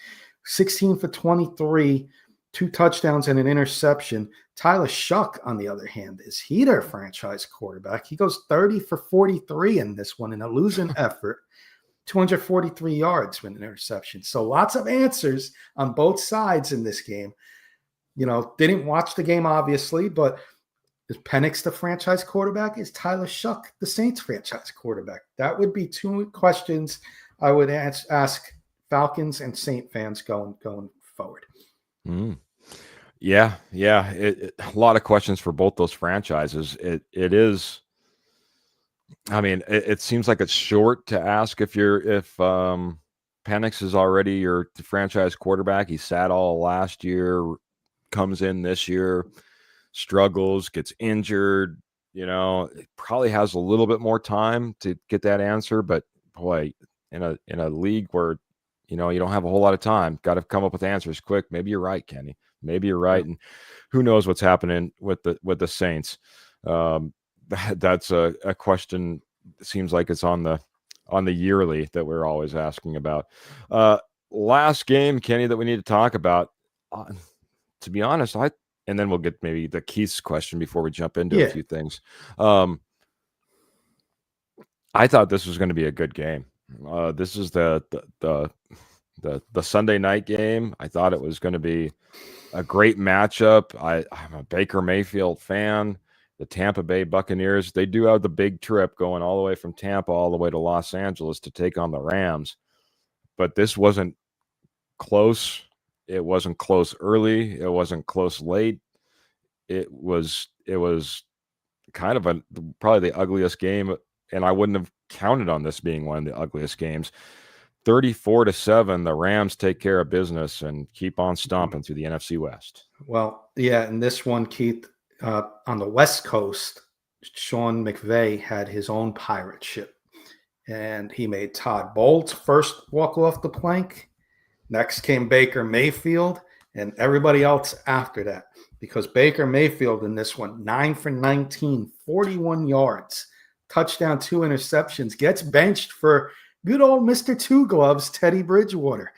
16 for 23, 2 touchdowns and an interception. Tyler Shuck, on the other hand, is he their franchise quarterback? He goes 30 for 43 in this one in a losing effort. 243 yards with an interception. So lots of answers on both sides in this game. Didn't watch the game, obviously, but is Penix the franchise quarterback? Is Tyler Shuck the Saints franchise quarterback? That would be 2 questions I would ask Falcons and Saint fans going forward. Yeah. A lot of questions for both those franchises. It is. I mean, it seems like it's short to ask if Penix is already your franchise quarterback. He sat all last year, comes in this year, struggles, gets injured. It probably has a little bit more time to get that answer. But boy, in a league where you don't have a whole lot of time, got to come up with answers quick. Maybe you're right, Kenny. Maybe you're right, and who knows what's happening with the Saints. That's a question. It seems like it's on the yearly that we're always asking about. Last game, Kenny, that we need to talk about. To be honest, and then we'll get maybe the Keith's question before we jump into a few things. I thought this was going to be a good game. This is the Sunday night game. I thought it was going to be a great matchup. I'm a Baker Mayfield fan. The Tampa Bay Buccaneers, they do have the big trip going all the way from Tampa all the way to Los Angeles to take on the Rams. But this wasn't close. It wasn't close early. It wasn't close late. it was kind of probably the ugliest game, and I wouldn't have counted on this being one of the ugliest games. 34-7, the Rams take care of business and keep on stomping through the NFC West. Well, yeah, in this one, Keith, on the West Coast, Sean McVay had his own pirate ship, and he made Todd Bowles first walk off the plank. Next came Baker Mayfield, and everybody else after that, because Baker Mayfield in this one, 9 for 19, 41 yards, touchdown, 2 interceptions, gets benched for good old Mr. Two Gloves, Teddy Bridgewater.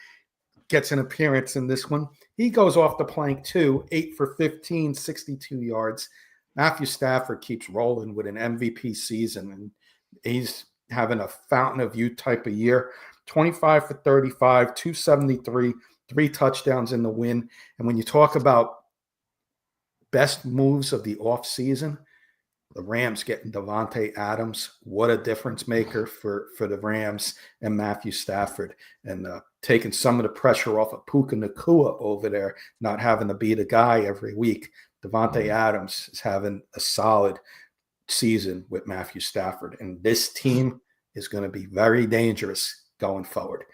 Gets an appearance in this one. He goes off the plank too, 8 for 15, 62 yards. Matthew Stafford keeps rolling with an MVP season, and he's having a fountain of youth type of year. 25 for 35, 273, 3 touchdowns in the win. And when you talk about best moves of the offseason, the Rams getting Davante Adams, what a difference maker for the Rams, and Matthew Stafford, and taking some of the pressure off of Puka Nacua over there, not having to be the guy every week. Davante Adams is having a solid season with Matthew Stafford, and this team is going to be very dangerous going forward.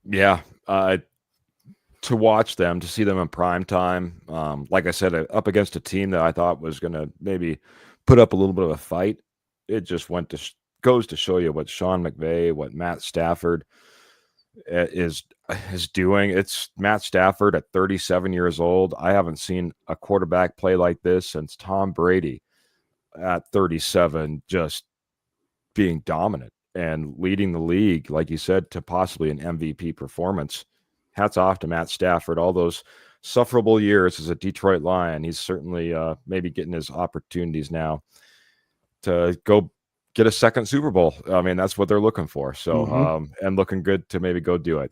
Yeah, to watch them, to see them in prime time, like I said, up against a team that I thought was going to maybe put up a little bit of a fight. It just goes to show you what Sean McVay, what Matt Stafford is doing. It's Matt Stafford at 37 years old. I haven't seen a quarterback play like this since Tom Brady at 37, just being dominant and leading the league, like you said, to possibly an MVP performance. Hats off to Matt Stafford. All those sufferable years as a Detroit Lion, he's certainly maybe getting his opportunities now to go get a second Super Bowl. I mean, that's what they're looking for. So, and looking good to maybe go do it.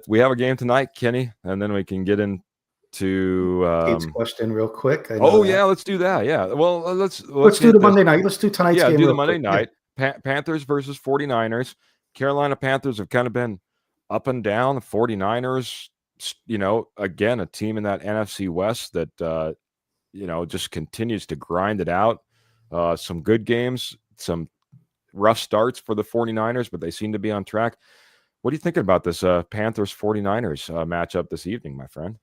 We have a game tonight, Kenny, and then we can get into Kate's question real quick. Yeah, let's do that. Yeah. Well, let's do the Monday night. Let's do tonight's game. Yeah, do the Monday night. Yeah. Panthers versus 49ers. Carolina Panthers have kind of been up and down. The 49ers, again, a team in that NFC West that, just continues to grind it out. Some good games, some rough starts for the 49ers, but they seem to be on track. What are you thinking about this Panthers 49ers matchup this evening, my friend?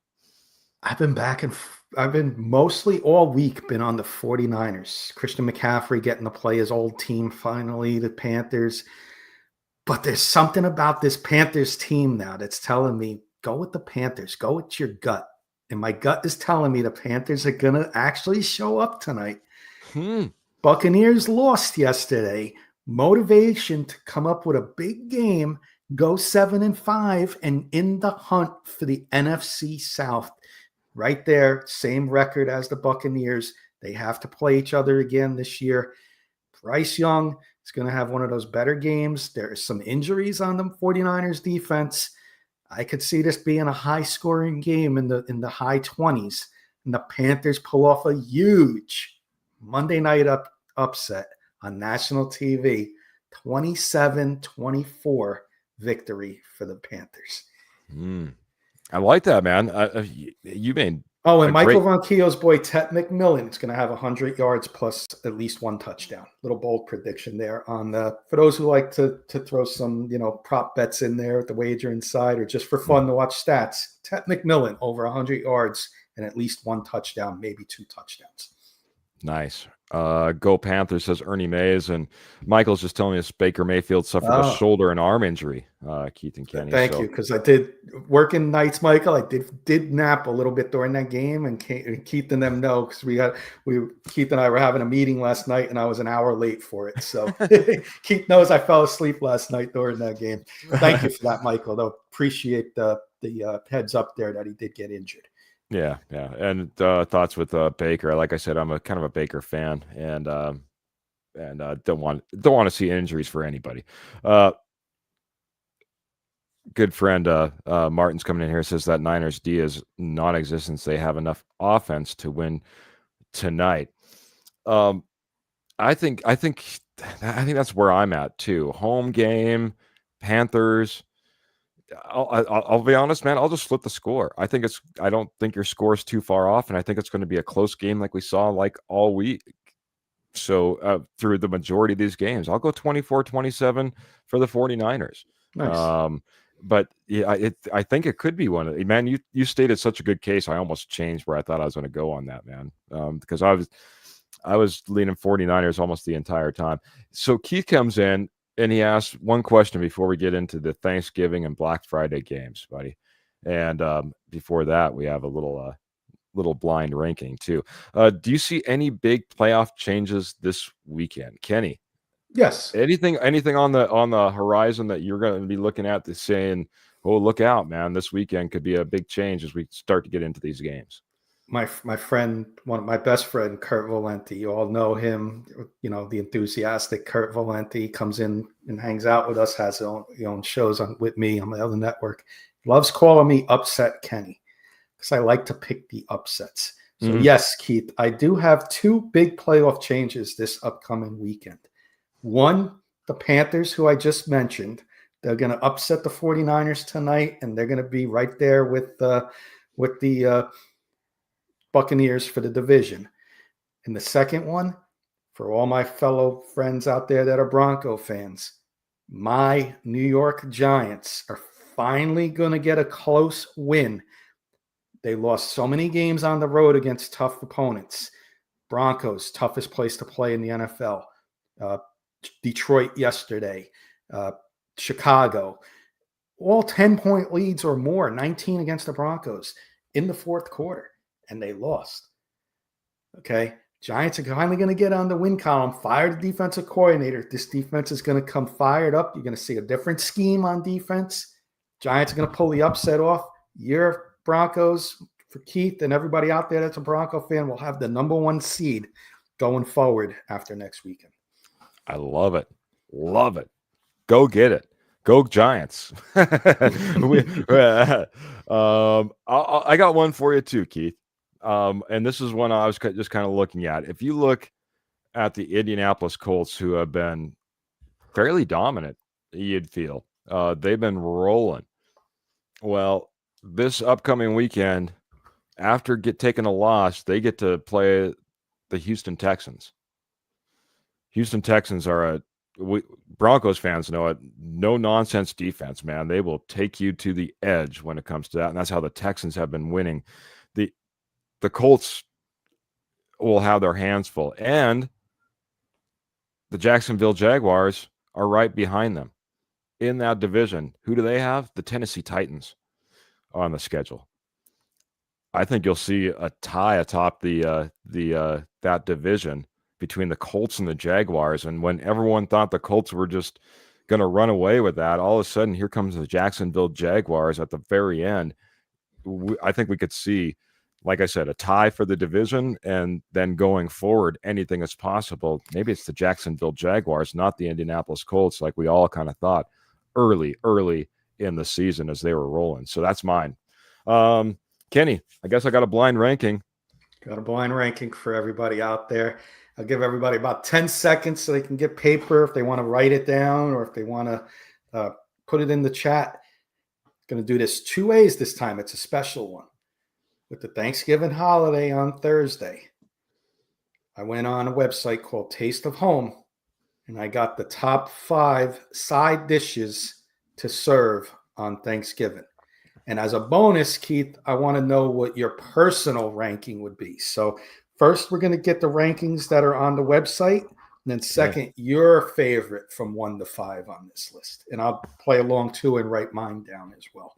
I've been mostly all week been on the 49ers. Christian McCaffrey getting to play his old team finally, the Panthers. But there's something about this Panthers team now that's telling me, go with the Panthers. Go with your gut. And my gut is telling me the Panthers are going to actually show up tonight. Buccaneers lost yesterday. Motivation to come up with a big game, go 7-5, and in the hunt for the NFC South. Right there, same record as the Buccaneers. They have to play each other again this year. Bryce Young is going to have one of those better games. There are some injuries on the 49ers defense. I could see this being a high-scoring game in the high 20s, and the Panthers pull off a huge Monday night upset on national TV, 27-24 victory for the Panthers. I like that, man. You made and Michael Ronquillo's boy, Tet McMillan, is going to have 100 yards plus at least 1 touchdown. Little bold prediction there on for those who like to throw some, prop bets in there at the wager inside, or just for fun to watch stats. Tet McMillan over 100 yards and at least 1 touchdown, maybe 2 touchdowns. Nice. Go Panthers, says Ernie Mays, and Michael's just telling us Baker Mayfield suffered a shoulder and arm injury. Keith and Kenny. Thank you, because I did working nights, Michael. I did nap a little bit during that game, and Keith and them know, because Keith and I were having a meeting last night, and I was an hour late for it. So Keith knows I fell asleep last night during that game. Thank you for that, Michael. Though appreciate the heads up there that he did get injured. Yeah. And thoughts with Baker. Like I said, I'm a kind of a Baker fan, and don't want to see injuries for anybody. Good friend Martin's coming in here, says that Niners D is non-existent. They have enough offense to win tonight. I think that's where I'm at too. Home game, Panthers. I'll be honest, man. I'll just flip the score. I don't think your score is too far off, and I think it's going to be a close game like we saw like all week. So through the majority of these games, I'll go 24-27 for the 49ers. Nice. But yeah, I think it could be one of man. You stated such a good case. I almost changed where I thought I was going to go on that, man, because I was leaning 49ers almost the entire time. So Keith comes in and he asks one question before we get into the Thanksgiving and Black Friday games, buddy. And before that, we have a little blind ranking too. Do you see any big playoff changes this weekend, Kenny? Yes. Anything on the horizon that you're going to be looking at that's saying, "Oh, look out, man! This weekend could be a big change as we start to get into these games." My friend, one of my best friend, Kurt Valenti. You all know him. You know, the enthusiastic Kurt Valenti comes in and hangs out with us. Has his own shows with me on my other network. Loves calling me Upset Kenny because I like to pick the upsets. So yes, Keith, I do have two big playoff changes this upcoming weekend. One, the Panthers, who I just mentioned, they're going to upset the 49ers tonight, and they're going to be right there with the Buccaneers for the division. And the second one, for all my fellow friends out there that are Bronco fans, my New York Giants are finally going to get a close win. They lost so many games on the road against tough opponents. Broncos, toughest place to play in the NFL. Detroit yesterday, Chicago, all 10-point leads or more, 19 against the Broncos in the fourth quarter, and they lost. Okay, Giants are finally going to get on the win column, fire the defensive coordinator. This defense is going to come fired up. You're going to see a different scheme on defense. Giants are going to pull the upset off. Your Broncos, for Keith and everybody out there that's a Bronco fan, will have the number one seed going forward after next weekend. I love it. Love it. Go get it. Go Giants. I got one for you too, Keith. And this is one I was just kind of looking at. If you look at the Indianapolis Colts, who have been fairly dominant, you'd feel they've been rolling. Well, this upcoming weekend, after taking a loss, they get to play the Houston Texans. Houston Texans are Broncos fans know it. No nonsense defense, man. They will take you to the edge when it comes to that, and that's how the Texans have been winning. The Colts will have their hands full, and the Jacksonville Jaguars are right behind them in that division. Who do they have? The Tennessee Titans on the schedule. I think you'll see a tie atop that division between the Colts and the Jaguars. And when everyone thought the Colts were just going to run away with that, all of a sudden here comes the Jacksonville Jaguars at the very end. I think we could see, like I said, a tie for the division, and then going forward, anything is possible. Maybe it's the Jacksonville Jaguars, not the Indianapolis Colts, like we all kind of thought early in the season as they were rolling. So that's mine. Kenny, I guess I got a blind ranking. Got a blind ranking for everybody out there. I'll give everybody about 10 seconds so they can get paper if they want to write it down or if they want to put it in the chat. Going to do this 2 ways this time. It's a special one. With the Thanksgiving holiday on Thursday, I went on a website called Taste of Home, and I got the top 5 side dishes to serve on Thanksgiving. And as a bonus, Keith, I want to know what your personal ranking would be. So first, we're going to get the rankings that are on the website. And then second, your favorite from 1 to 5 on this list. And I'll play along too and write mine down as well.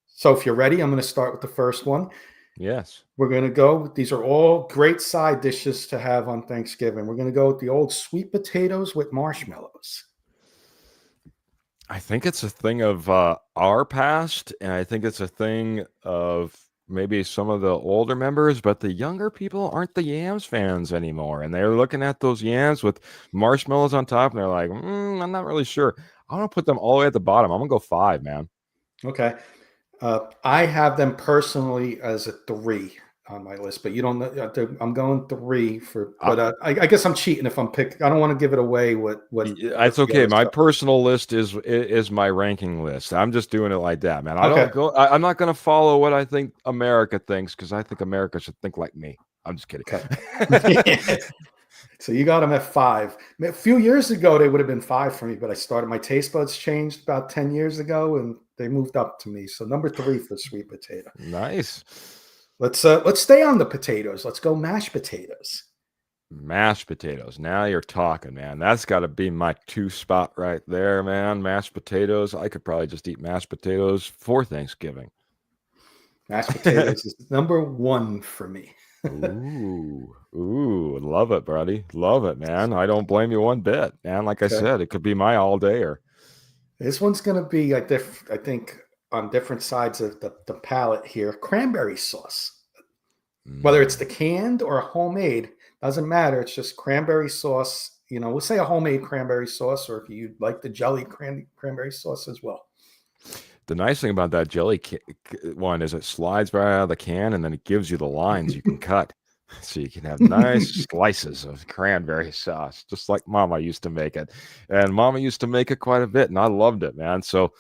So if you're ready, I'm going to start with the first one. Yes. We're going to go. These are all great side dishes to have on Thanksgiving. We're going to go with the old sweet potatoes with marshmallows. I think it's a thing of our past, and I think it's a thing of maybe some of the older members, but the younger people aren't the yams fans anymore, and they're looking at those yams with marshmallows on top, and they're like, I'm not really sure. I'm going to put them all the way at the bottom. I'm going to go 5, man. Okay. I have them personally as a 3. on my list, but you don't know. I'm going 3 for, but I guess I'm cheating if I'm picking. I don't want to give it away. What It's okay. My personal list is my ranking list. I'm just doing it like that, man. I'm not going to follow what I think America thinks, because I think America should think like me. I'm just kidding. Okay. So you got them at 5. A few years ago, they would have been 5 for me, but I started, my taste buds changed about 10 years ago, and they moved up to me. So number 3 for sweet potato. Nice. Let's stay on the potatoes. Let's go mashed potatoes. Mashed potatoes. Now you're talking, man. That's got to be my 2 spot right there, man. Mashed potatoes. I could probably just eat mashed potatoes for Thanksgiving. Mashed potatoes is number 1 for me. Ooh, love it, buddy. Love it, man. I don't blame you one bit, man. Like I said, it could be my all dayer. This one's going to be, I think, on different sides of the palette here. Cranberry sauce. Whether it's the canned or homemade, doesn't matter. It's just cranberry sauce. You know, we'll say a homemade cranberry sauce, or if you like the jelly cranberry sauce as well. The nice thing about that jelly one is it slides right out of the can, and then it gives you the lines you can cut. So you can have nice slices of cranberry sauce, just like Mama used to make it. And Mama used to make it quite a bit, and I loved it, man. So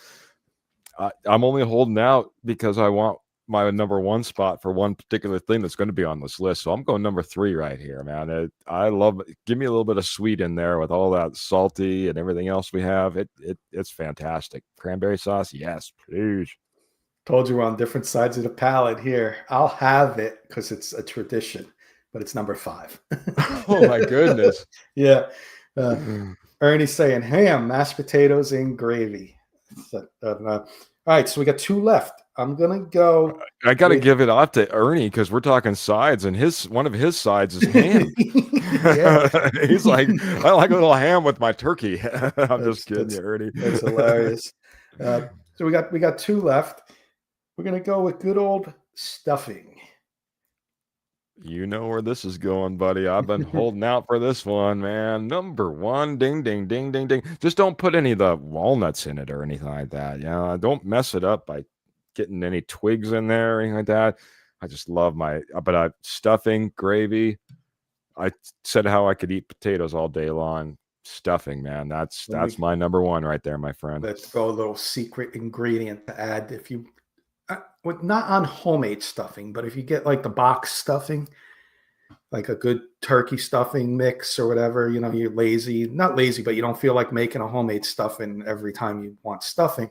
I'm only holding out because I want my number 1 spot for one particular thing that's going to be on this list. So I'm going number 3 right here, man. I love it. Give me a little bit of sweet in there with all that salty and everything else we have. It's fantastic. Cranberry sauce, yes, please. Told you we're on different sides of the palette here. I'll have it because it's a tradition, but it's number 5. Oh my goodness. Yeah. Ernie saying ham, mashed potatoes, and gravy. All right, so we got 2 left. I'm gonna go. I gotta give it off to Ernie because we're talking sides, and one of his sides is ham. He's like, I like a little ham with my turkey. I'm just kidding you, Ernie. That's hilarious. So we got 2 left. We're gonna go with good old stuffing. You know where this is going, buddy. I've been holding out for this one, man. Number 1, ding, ding, ding, ding, ding. Just don't put any of the walnuts in it or anything like that. You know, don't mess it up by getting any twigs in there or anything like that. I just love stuffing, gravy. I said how I could eat potatoes all day long. Stuffing, man. That's my number 1 right there, my friend. Let's go a little secret ingredient to add. If you not on homemade stuffing, but if you get like the box stuffing, like a good turkey stuffing mix or whatever, you know, you're not lazy, but you don't feel like making a homemade stuffing every time you want stuffing.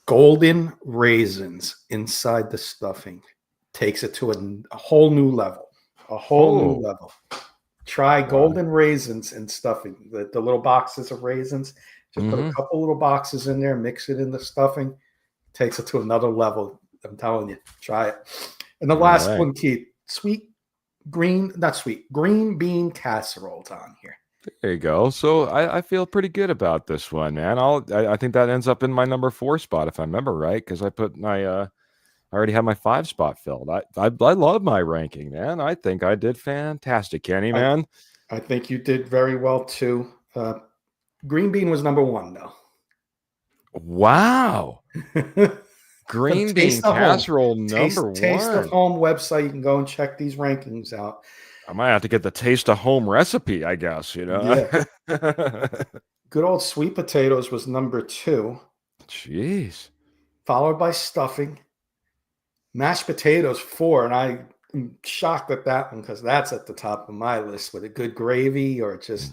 Golden raisins inside the stuffing takes it to a whole new level. New level. Try golden raisins in stuffing. The little boxes of raisins. Just put a couple little boxes in there, mix it in the stuffing. Takes it to another level. I'm telling you, try it. And the last one, Keith, green bean casserole's on here. There you go. So I feel pretty good about this one, man. I think that ends up in my number 4 spot if I remember right, because I put my I already have my 5 spot filled. I love my ranking, man. I think I did fantastic, Kenny, man. I think you did very well too. Green bean was number 1 though. Wow. Green bean casserole number 1. Taste of Home website. You can go and check these rankings out. I might have to get the Taste of Home recipe, I guess, you know. Yeah. Good old sweet potatoes was number 2. Jeez. Followed by stuffing. Mashed potatoes 4, and I'm shocked at that one because that's at the top of my list with a good gravy or just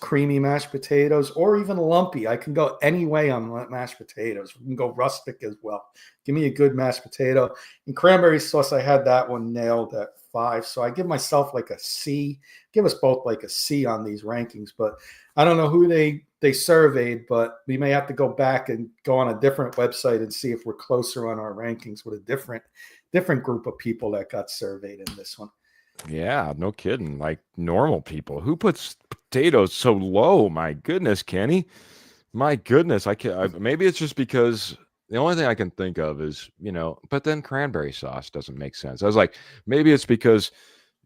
creamy mashed potatoes or even lumpy. I can go any way on mashed potatoes. We can go rustic as well. Give me a good mashed potato. And cranberry sauce, I had that one nailed at 5. So I give myself like a C. Give us both like a C on these rankings. But I don't know who they surveyed, but we may have to go back and go on a different website and see if we're closer on our rankings with a different group of people that got surveyed in this one. Yeah, no kidding. Like normal people. Who puts potatoes so low? My goodness, Kenny. My goodness. I can't. Maybe it's just because the only thing I can think of is, you know, but then cranberry sauce doesn't make sense. I was like, maybe it's because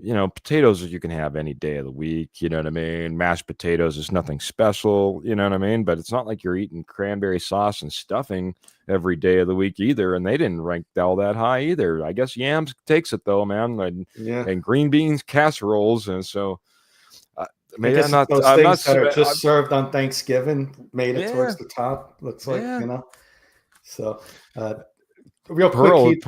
potatoes you can have any day of the week. You know what I mean? Mashed potatoes is nothing special. You know what I mean? But it's not like you're eating cranberry sauce and stuffing every day of the week either. And they didn't rank all that high either. I guess yams takes it though, man. And green beans casseroles. And so maybe I guess those I'm things not, that are just served on Thanksgiving made it towards yeah, the top. Looks like, yeah. So, real Pearl, quick,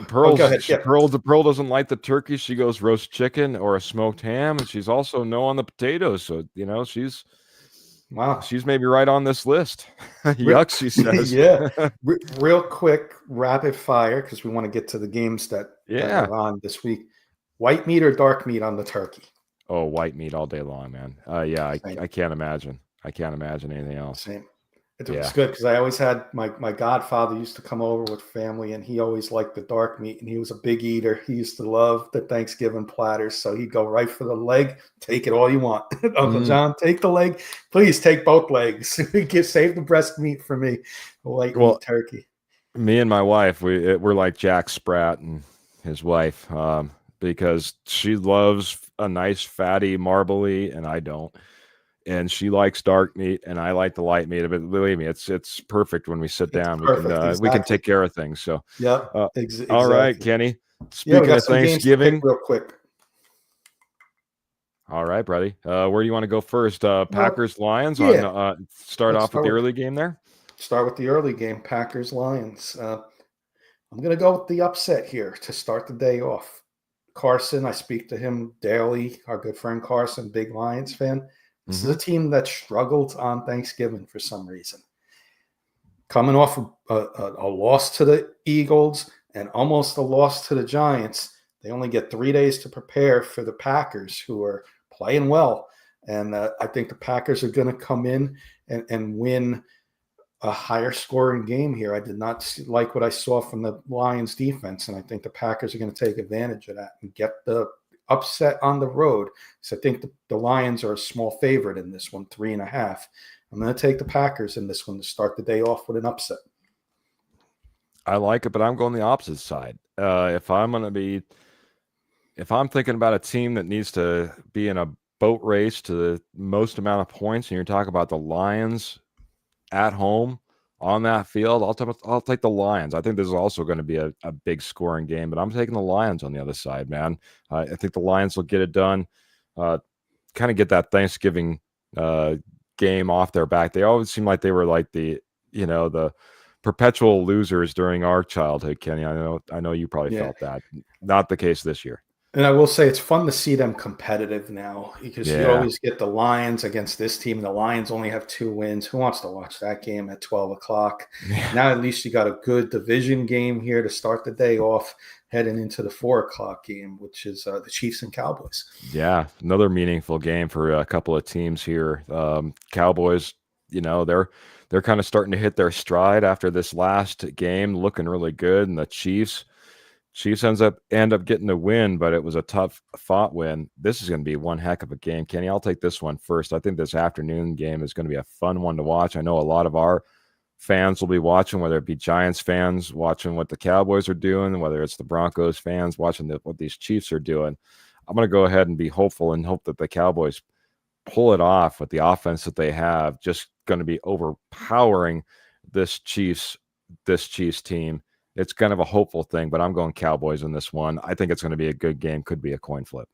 go ahead. Yeah. Pearl doesn't like the turkey. She goes roast chicken or a smoked ham, and she's also no on the potatoes. So Wow. she's maybe right on this list. Yuck, she says. Yeah. Real quick, rapid fire, because we want to get to the games that are on this week. White meat or dark meat on the turkey? Oh, white meat all day long, man. Yeah, I can't imagine. I can't imagine anything else. Same. It was good because I always had my godfather used to come over with family, and he always liked the dark meat, and he was a big eater. He used to love the Thanksgiving platters, so he'd go right for the leg. Take it all you want, Uncle John. Take the leg, please. Take both legs. Save the breast meat for me. White meat turkey. Me and my wife, we're like Jack Spratt and his wife, because she loves a nice fatty marbly, and I don't. And she likes dark meat, and I like the light meat. But believe me, it's perfect when we sit down. We can take care of things. So exactly. All right, Kenny. Speaking of Thanksgiving, real quick. All right, buddy. Where do you want to go first? Packers Lions. Start off with the early game there. Start with the early game. Packers Lions. I'm going to go with the upset here to start the day off. Carson, I speak to him daily. Our good friend Carson, big Lions fan. This is a team that struggled on Thanksgiving for some reason. Coming off a loss to the Eagles and almost a loss to the Giants, they only get 3 days to prepare for the Packers, who are playing well. And I think the Packers are going to come in and win a higher scoring game here. I did not like what I saw from the Lions defense, and I think the Packers are going to take advantage of that and get the upset on the road. So I think the Lions are a small favorite in this one, 3.5. I'm going to take the Packers in this one to start the day off with an upset. I like it, but I'm going the opposite side. If I'm thinking about a team that needs to be in a boat race to the most amount of points, and you're talking about the Lions at home on that field, I'll take the Lions. I think this is also going to be a big scoring game, but I'm taking the Lions on the other side, man. I think the Lions will get it done, kind of get that Thanksgiving game off their back. They always seem like they were like the perpetual losers during our childhood, Kenny. I know you probably felt that. Not the case this year. And I will say it's fun to see them competitive now, because you always get the Lions against this team. The Lions only have 2 wins. Who wants to watch that game at 12 o'clock? Yeah. Now at least you got a good division game here to start the day off, heading into the 4 o'clock game, which is the Chiefs and Cowboys. Yeah, another meaningful game for a couple of teams here. Cowboys, they're kind of starting to hit their stride after this last game, looking really good, and the Chiefs end up getting the win, but it was a tough fought win. This is going to be one heck of a game, Kenny. I'll take this one first. I think this afternoon game is going to be a fun one to watch. I know a lot of our fans will be watching, whether it be Giants fans watching what the Cowboys are doing, whether it's the Broncos fans watching what these Chiefs are doing. I'm going to go ahead and be hopeful and hope that the Cowboys pull it off with the offense that they have. Just going to be overpowering this Chiefs team. It's kind of a hopeful thing, but I'm going Cowboys in this one. I think it's going to be a good game. Could be a coin flip.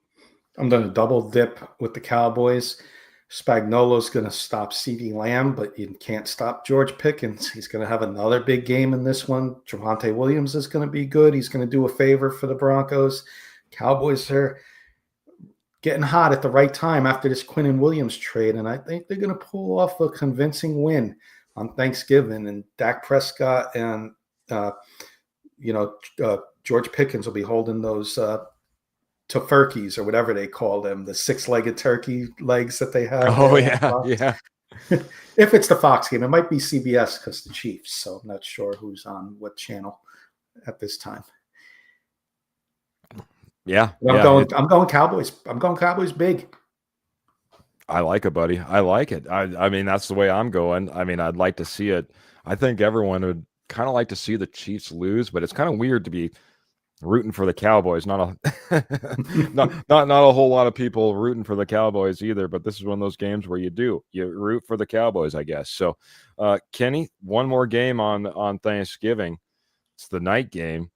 I'm going to double dip with the Cowboys. Spagnuolo's going to stop CeeDee Lamb, but you can't stop George Pickens. He's going to have another big game in this one. Javonte Williams is going to be good. He's going to do a favor for the Broncos. Cowboys are getting hot at the right time after this Quinnen Williams trade, and I think they're going to pull off a convincing win on Thanksgiving. And Dak Prescott and George Pickens will be holding those tofurkeys or whatever they call them, the 6-legged turkey legs that they have. Oh, yeah. If it's the Fox game, it might be CBS because the Chiefs, so I'm not sure who's on what channel at this time. Yeah. I'm going Cowboys. I'm going Cowboys big. I like it, buddy. I like it. I mean, that's the way I'm going. I mean, I'd like to see it. I think everyone would kind of like to see the Chiefs lose, but it's kind of weird to be rooting for the Cowboys. Not a not a whole lot of people rooting for the Cowboys either, but this is one of those games where you root for the Cowboys, I guess. So, Kenny, one more game on Thanksgiving. It's the night game.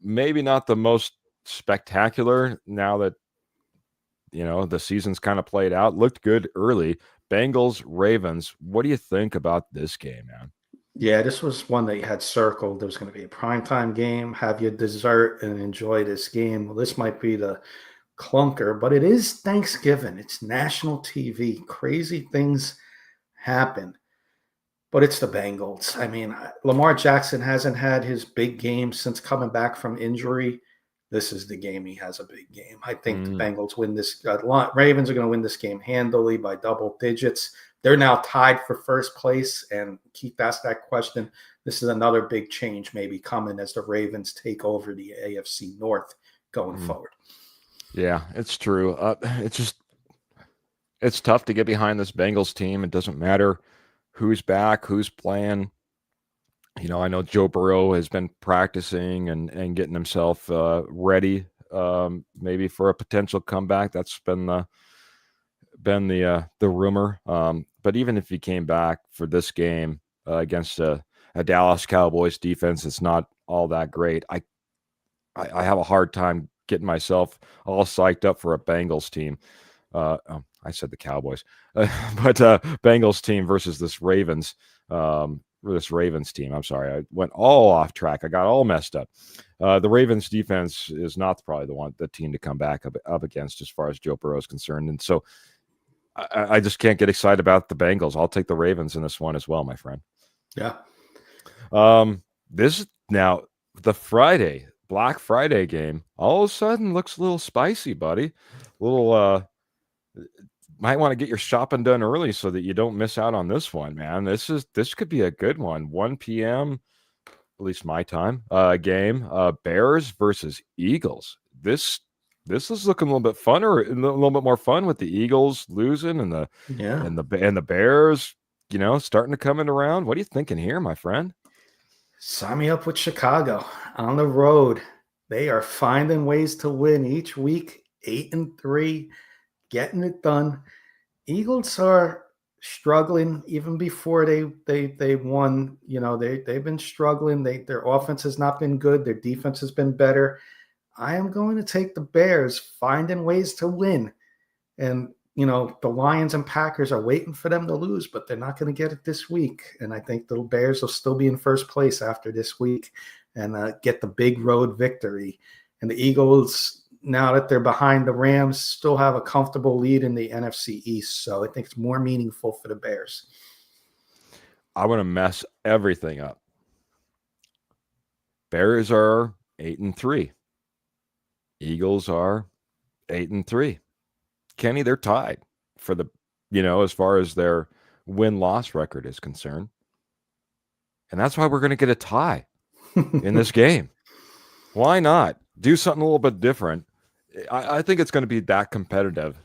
Maybe not the most spectacular now that the season's kind of played out. Looked good early. Bengals, Ravens. What do you think about this game, man? Yeah, this was one that you had circled. There was going to be a primetime game. Have your dessert and enjoy this game. Well, this might be the clunker, but it is Thanksgiving. It's national TV. Crazy things happen, but it's the Bengals. I mean, Lamar Jackson hasn't had his big game since coming back from injury. This is the game he has a big game. I think the Bengals win this. Ravens are going to win this game handily by double digits. They're now tied for first place. And Keith asked that question. This is another big change maybe coming as the Ravens take over the AFC North going forward. Yeah, it's true. It's tough to get behind this Bengals team. It doesn't matter who's back, who's playing. I know Joe Burrow has been practicing and getting himself ready, maybe for a potential comeback. That's been the rumor. But even if he came back for this game against a Dallas Cowboys defense, it's not all that great. I have a hard time getting myself all psyched up for a Bengals team. I said the Cowboys, but Bengals team versus this Ravens team. I'm sorry, I went all off track. I got all messed up. The Ravens defense is not probably the team to come back up against as far as Joe Burrow is concerned, and so I just can't get excited about the Bengals. I'll take the Ravens in this one as well, my friend. Yeah. This now the Black Friday game all of a sudden looks a little spicy, buddy. A little might want to get your shopping done early so that you don't miss out on this one, man. This could be a good one. 1 p.m., at least my time, game. Bears versus Eagles. This is looking a little bit funner, a little bit more fun with the Eagles losing and the Bears, starting to come in around. What are you thinking here, my friend? Sign me up with Chicago on the road. They are finding ways to win each week, 8-3. Getting it done. Eagles are struggling even before they won. They've been struggling. Their offense has not been good. Their defense has been better. I am going to take the Bears finding ways to win. And, the Lions and Packers are waiting for them to lose, but they're not going to get it this week. And I think the Bears will still be in first place after this week and get the big road victory. And the Eagles, now that they're behind the Rams, still have a comfortable lead in the NFC East. So I think it's more meaningful for the Bears. I want to mess everything up. Bears are 8-3. Eagles are 8-3. Kenny, they're tied for the, as far as their win-loss record is concerned. And that's why we're going to get a tie in this game. Why not do something a little bit different? I think it's going to be that competitive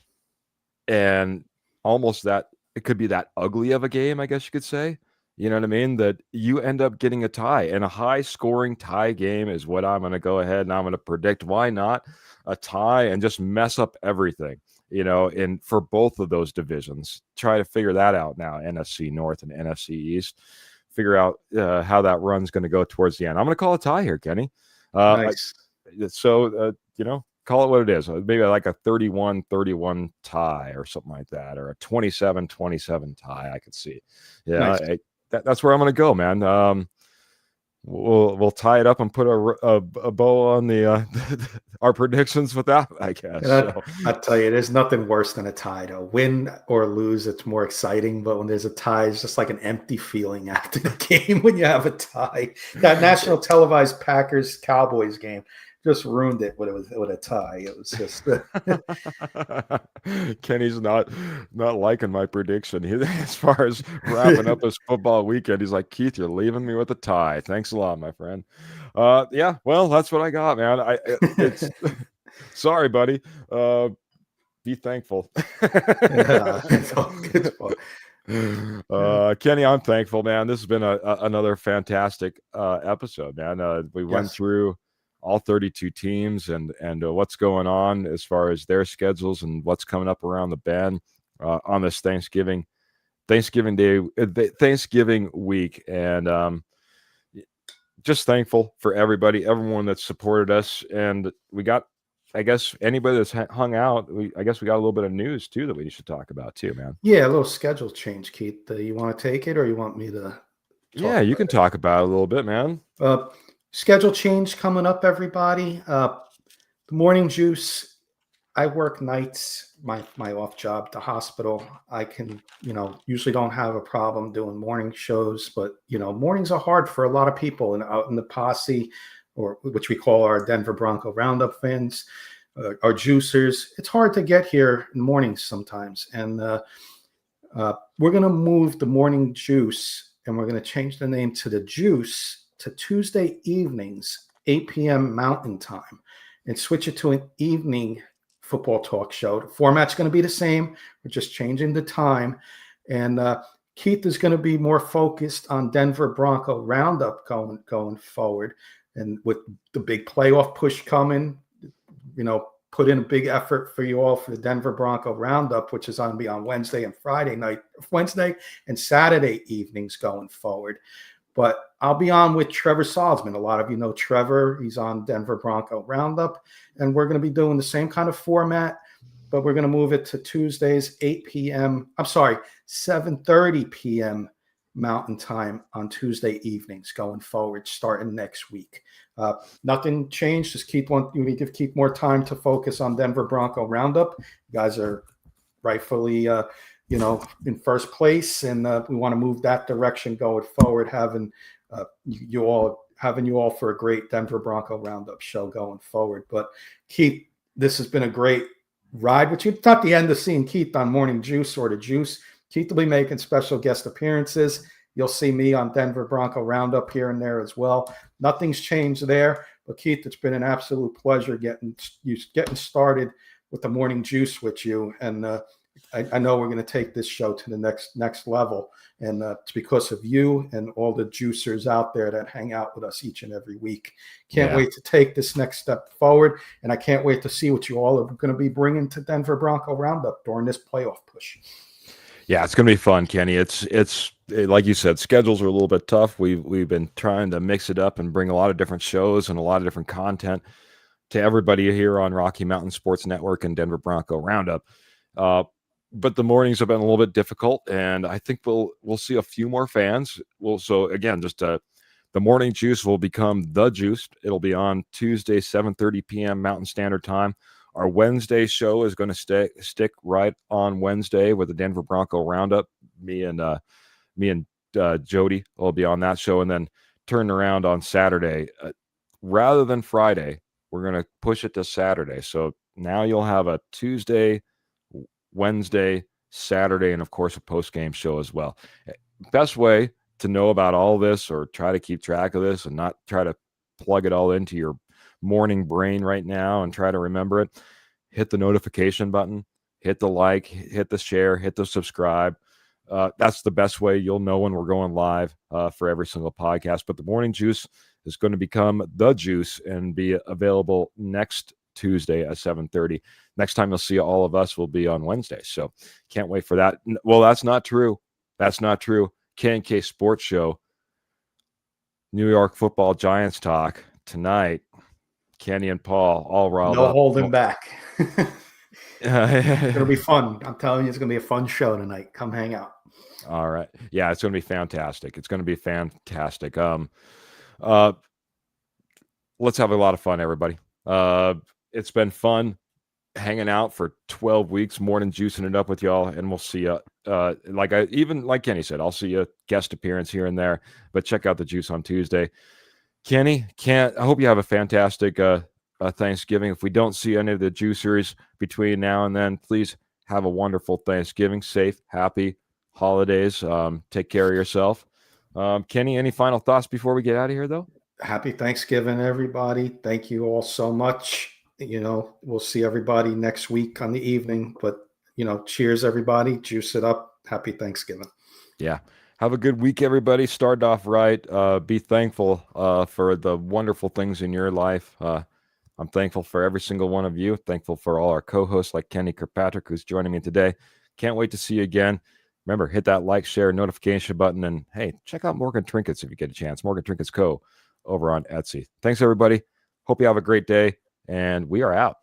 and almost that it could be that ugly of a game, I guess you could say. You know what I mean? That you end up getting a tie, and a high-scoring tie game is what I'm going to go ahead and I'm going to predict. Why not a tie and just mess up everything, and for both of those divisions? Try to figure that out now, NFC North and NFC East. Figure out how that run's going to go towards the end. I'm going to call a tie here, Kenny. Nice. Call it what it is. Maybe like a 31-31 tie or something like that, or a 27-27 tie. I could see. Yeah, Nice. That's where I'm going to go, man. We'll tie it up and put a bow on the our predictions with that, I guess. I tell you, there's nothing worse than a tie. To win or lose, it's more exciting. But when there's a tie, it's just like an empty feeling after the game when you have a tie. That national televised Packers Cowboys game just ruined it with a tie. It was just Kenny's not liking my prediction. As far as wrapping up his football weekend, he's like, Keith, you're leaving me with a tie. Thanks a lot, my friend. Yeah, well, that's what I got, man. It's sorry, buddy. Be thankful. yeah, it's fun. Kenny, I'm thankful, man. This has been another fantastic episode, man. We went through all 32 teams and what's going on as far as their schedules and what's coming up around the bend on this Thanksgiving Day, Thanksgiving week, and just thankful for everyone that supported us. And we got, I guess, anybody that's hung out, I guess we got a little bit of news too that we should talk about too, man. Yeah, a little schedule change, Keith. You want to take it, or you want me to? Yeah, you can talk about it a little bit, man. Schedule change coming up, everybody. The morning juice. I work nights, my off job, the hospital. I can, usually don't have a problem doing morning shows, but mornings are hard for a lot of people and out in the posse, or which we call our Denver Bronco Roundup fans, our juicers. It's hard to get here in mornings sometimes, and we're going to move the morning juice, and we're going to change the name to the juice to Tuesday evenings, 8 p.m. Mountain Time, and switch it to an evening football talk show. The format's going to be the same. We're just changing the time. And Keith is going to be more focused on Denver Bronco Roundup going forward. And with the big playoff push coming, put in a big effort for you all for the Denver Bronco Roundup, which is going to be on Wednesday and Saturday evenings going forward. But I'll be on with Trevor Salzman. A lot of you know Trevor. He's on Denver Bronco Roundup. And we're going to be doing the same kind of format, but we're going to move it to Tuesdays, 7:30 p.m. Mountain Time on Tuesday evenings going forward, starting next week. Nothing changed. Just keep more time to focus on Denver Bronco Roundup. You guys are rightfully in first place, and we want to move that direction going forward, having you all for a great Denver Bronco Roundup show going forward. But Keith, this has been a great ride with you. It's not the end of seeing Keith on Morning Juice or the Juice. Keith will be making special guest appearances. You'll see me on Denver Bronco Roundup here and there as well. Nothing's changed there. But Keith, it's been an absolute pleasure getting started with the Morning Juice with you. And I know we're going to take this show to the next level, and it's because of you and all the juicers out there that hang out with us each and every week. Can't wait to take this next step forward, and I can't wait to see what you all are going to be bringing to Denver Bronco Roundup during this playoff push. Yeah, it's going to be fun, Kenny. It's like you said, schedules are a little bit tough. We've been trying to mix it up and bring a lot of different shows and a lot of different content to everybody here on Rocky Mountain Sports Network and Denver Bronco Roundup. But the mornings have been a little bit difficult, and I think we'll see a few more fans. So again, just the morning juice will become the juice. It'll be on Tuesday, 7:30 p.m. Mountain Standard Time. Our Wednesday show is going to stick right on Wednesday with the Denver Bronco Roundup. Me and Jody will be on that show, and then turn around on Saturday. Rather than Friday, we're going to push it to Saturday. So now you'll have a Tuesday, Wednesday, Saturday, and of course a post-game show as well. Best way to know about all this, or try to keep track of this and not try to plug it all into your morning brain right now and try to remember it, hit the notification button, hit the like, hit the share, hit the subscribe. That's the best way you'll know when we're going live for every single podcast. But the morning juice is going to become the juice and be available next Tuesday at 7:30. Next time you'll see all of us will be on Wednesday. So can't wait for that. Well, that's not true. K&K Sports Show, New York Football Giants talk tonight. Kenny and Paul all riled up. No holding back. It's going to be fun. I'm telling you, it's going to be a fun show tonight. Come hang out. All right. Yeah, it's going to be fantastic. Let's have a lot of fun, everybody. It's been fun hanging out for 12 weeks, morning juicing it up with y'all, and we'll see you. Like Kenny said, I'll see you guest appearance here and there, but check out the juice on Tuesday. Kenny, I hope you have a fantastic Thanksgiving. If we don't see any of the juicers between now and then, please have a wonderful Thanksgiving, safe, happy holidays. Take care of yourself. Kenny, any final thoughts before we get out of here, though? Happy Thanksgiving, everybody. Thank you all so much. We'll see everybody next week on the evening, but cheers, everybody. Juice it up. Happy Thanksgiving. Yeah. Have a good week, everybody. Start off right. Be thankful for the wonderful things in your life. I'm thankful for every single one of you. Thankful for all our co-hosts like Kenny Kirkpatrick, who's joining me today. Can't wait to see you again. Remember, hit that like, share, notification button, and hey, check out Morgan Trinkets if you get a chance. Morgan Trinkets Co. over on Etsy. Thanks, everybody. Hope you have a great day, and we are out.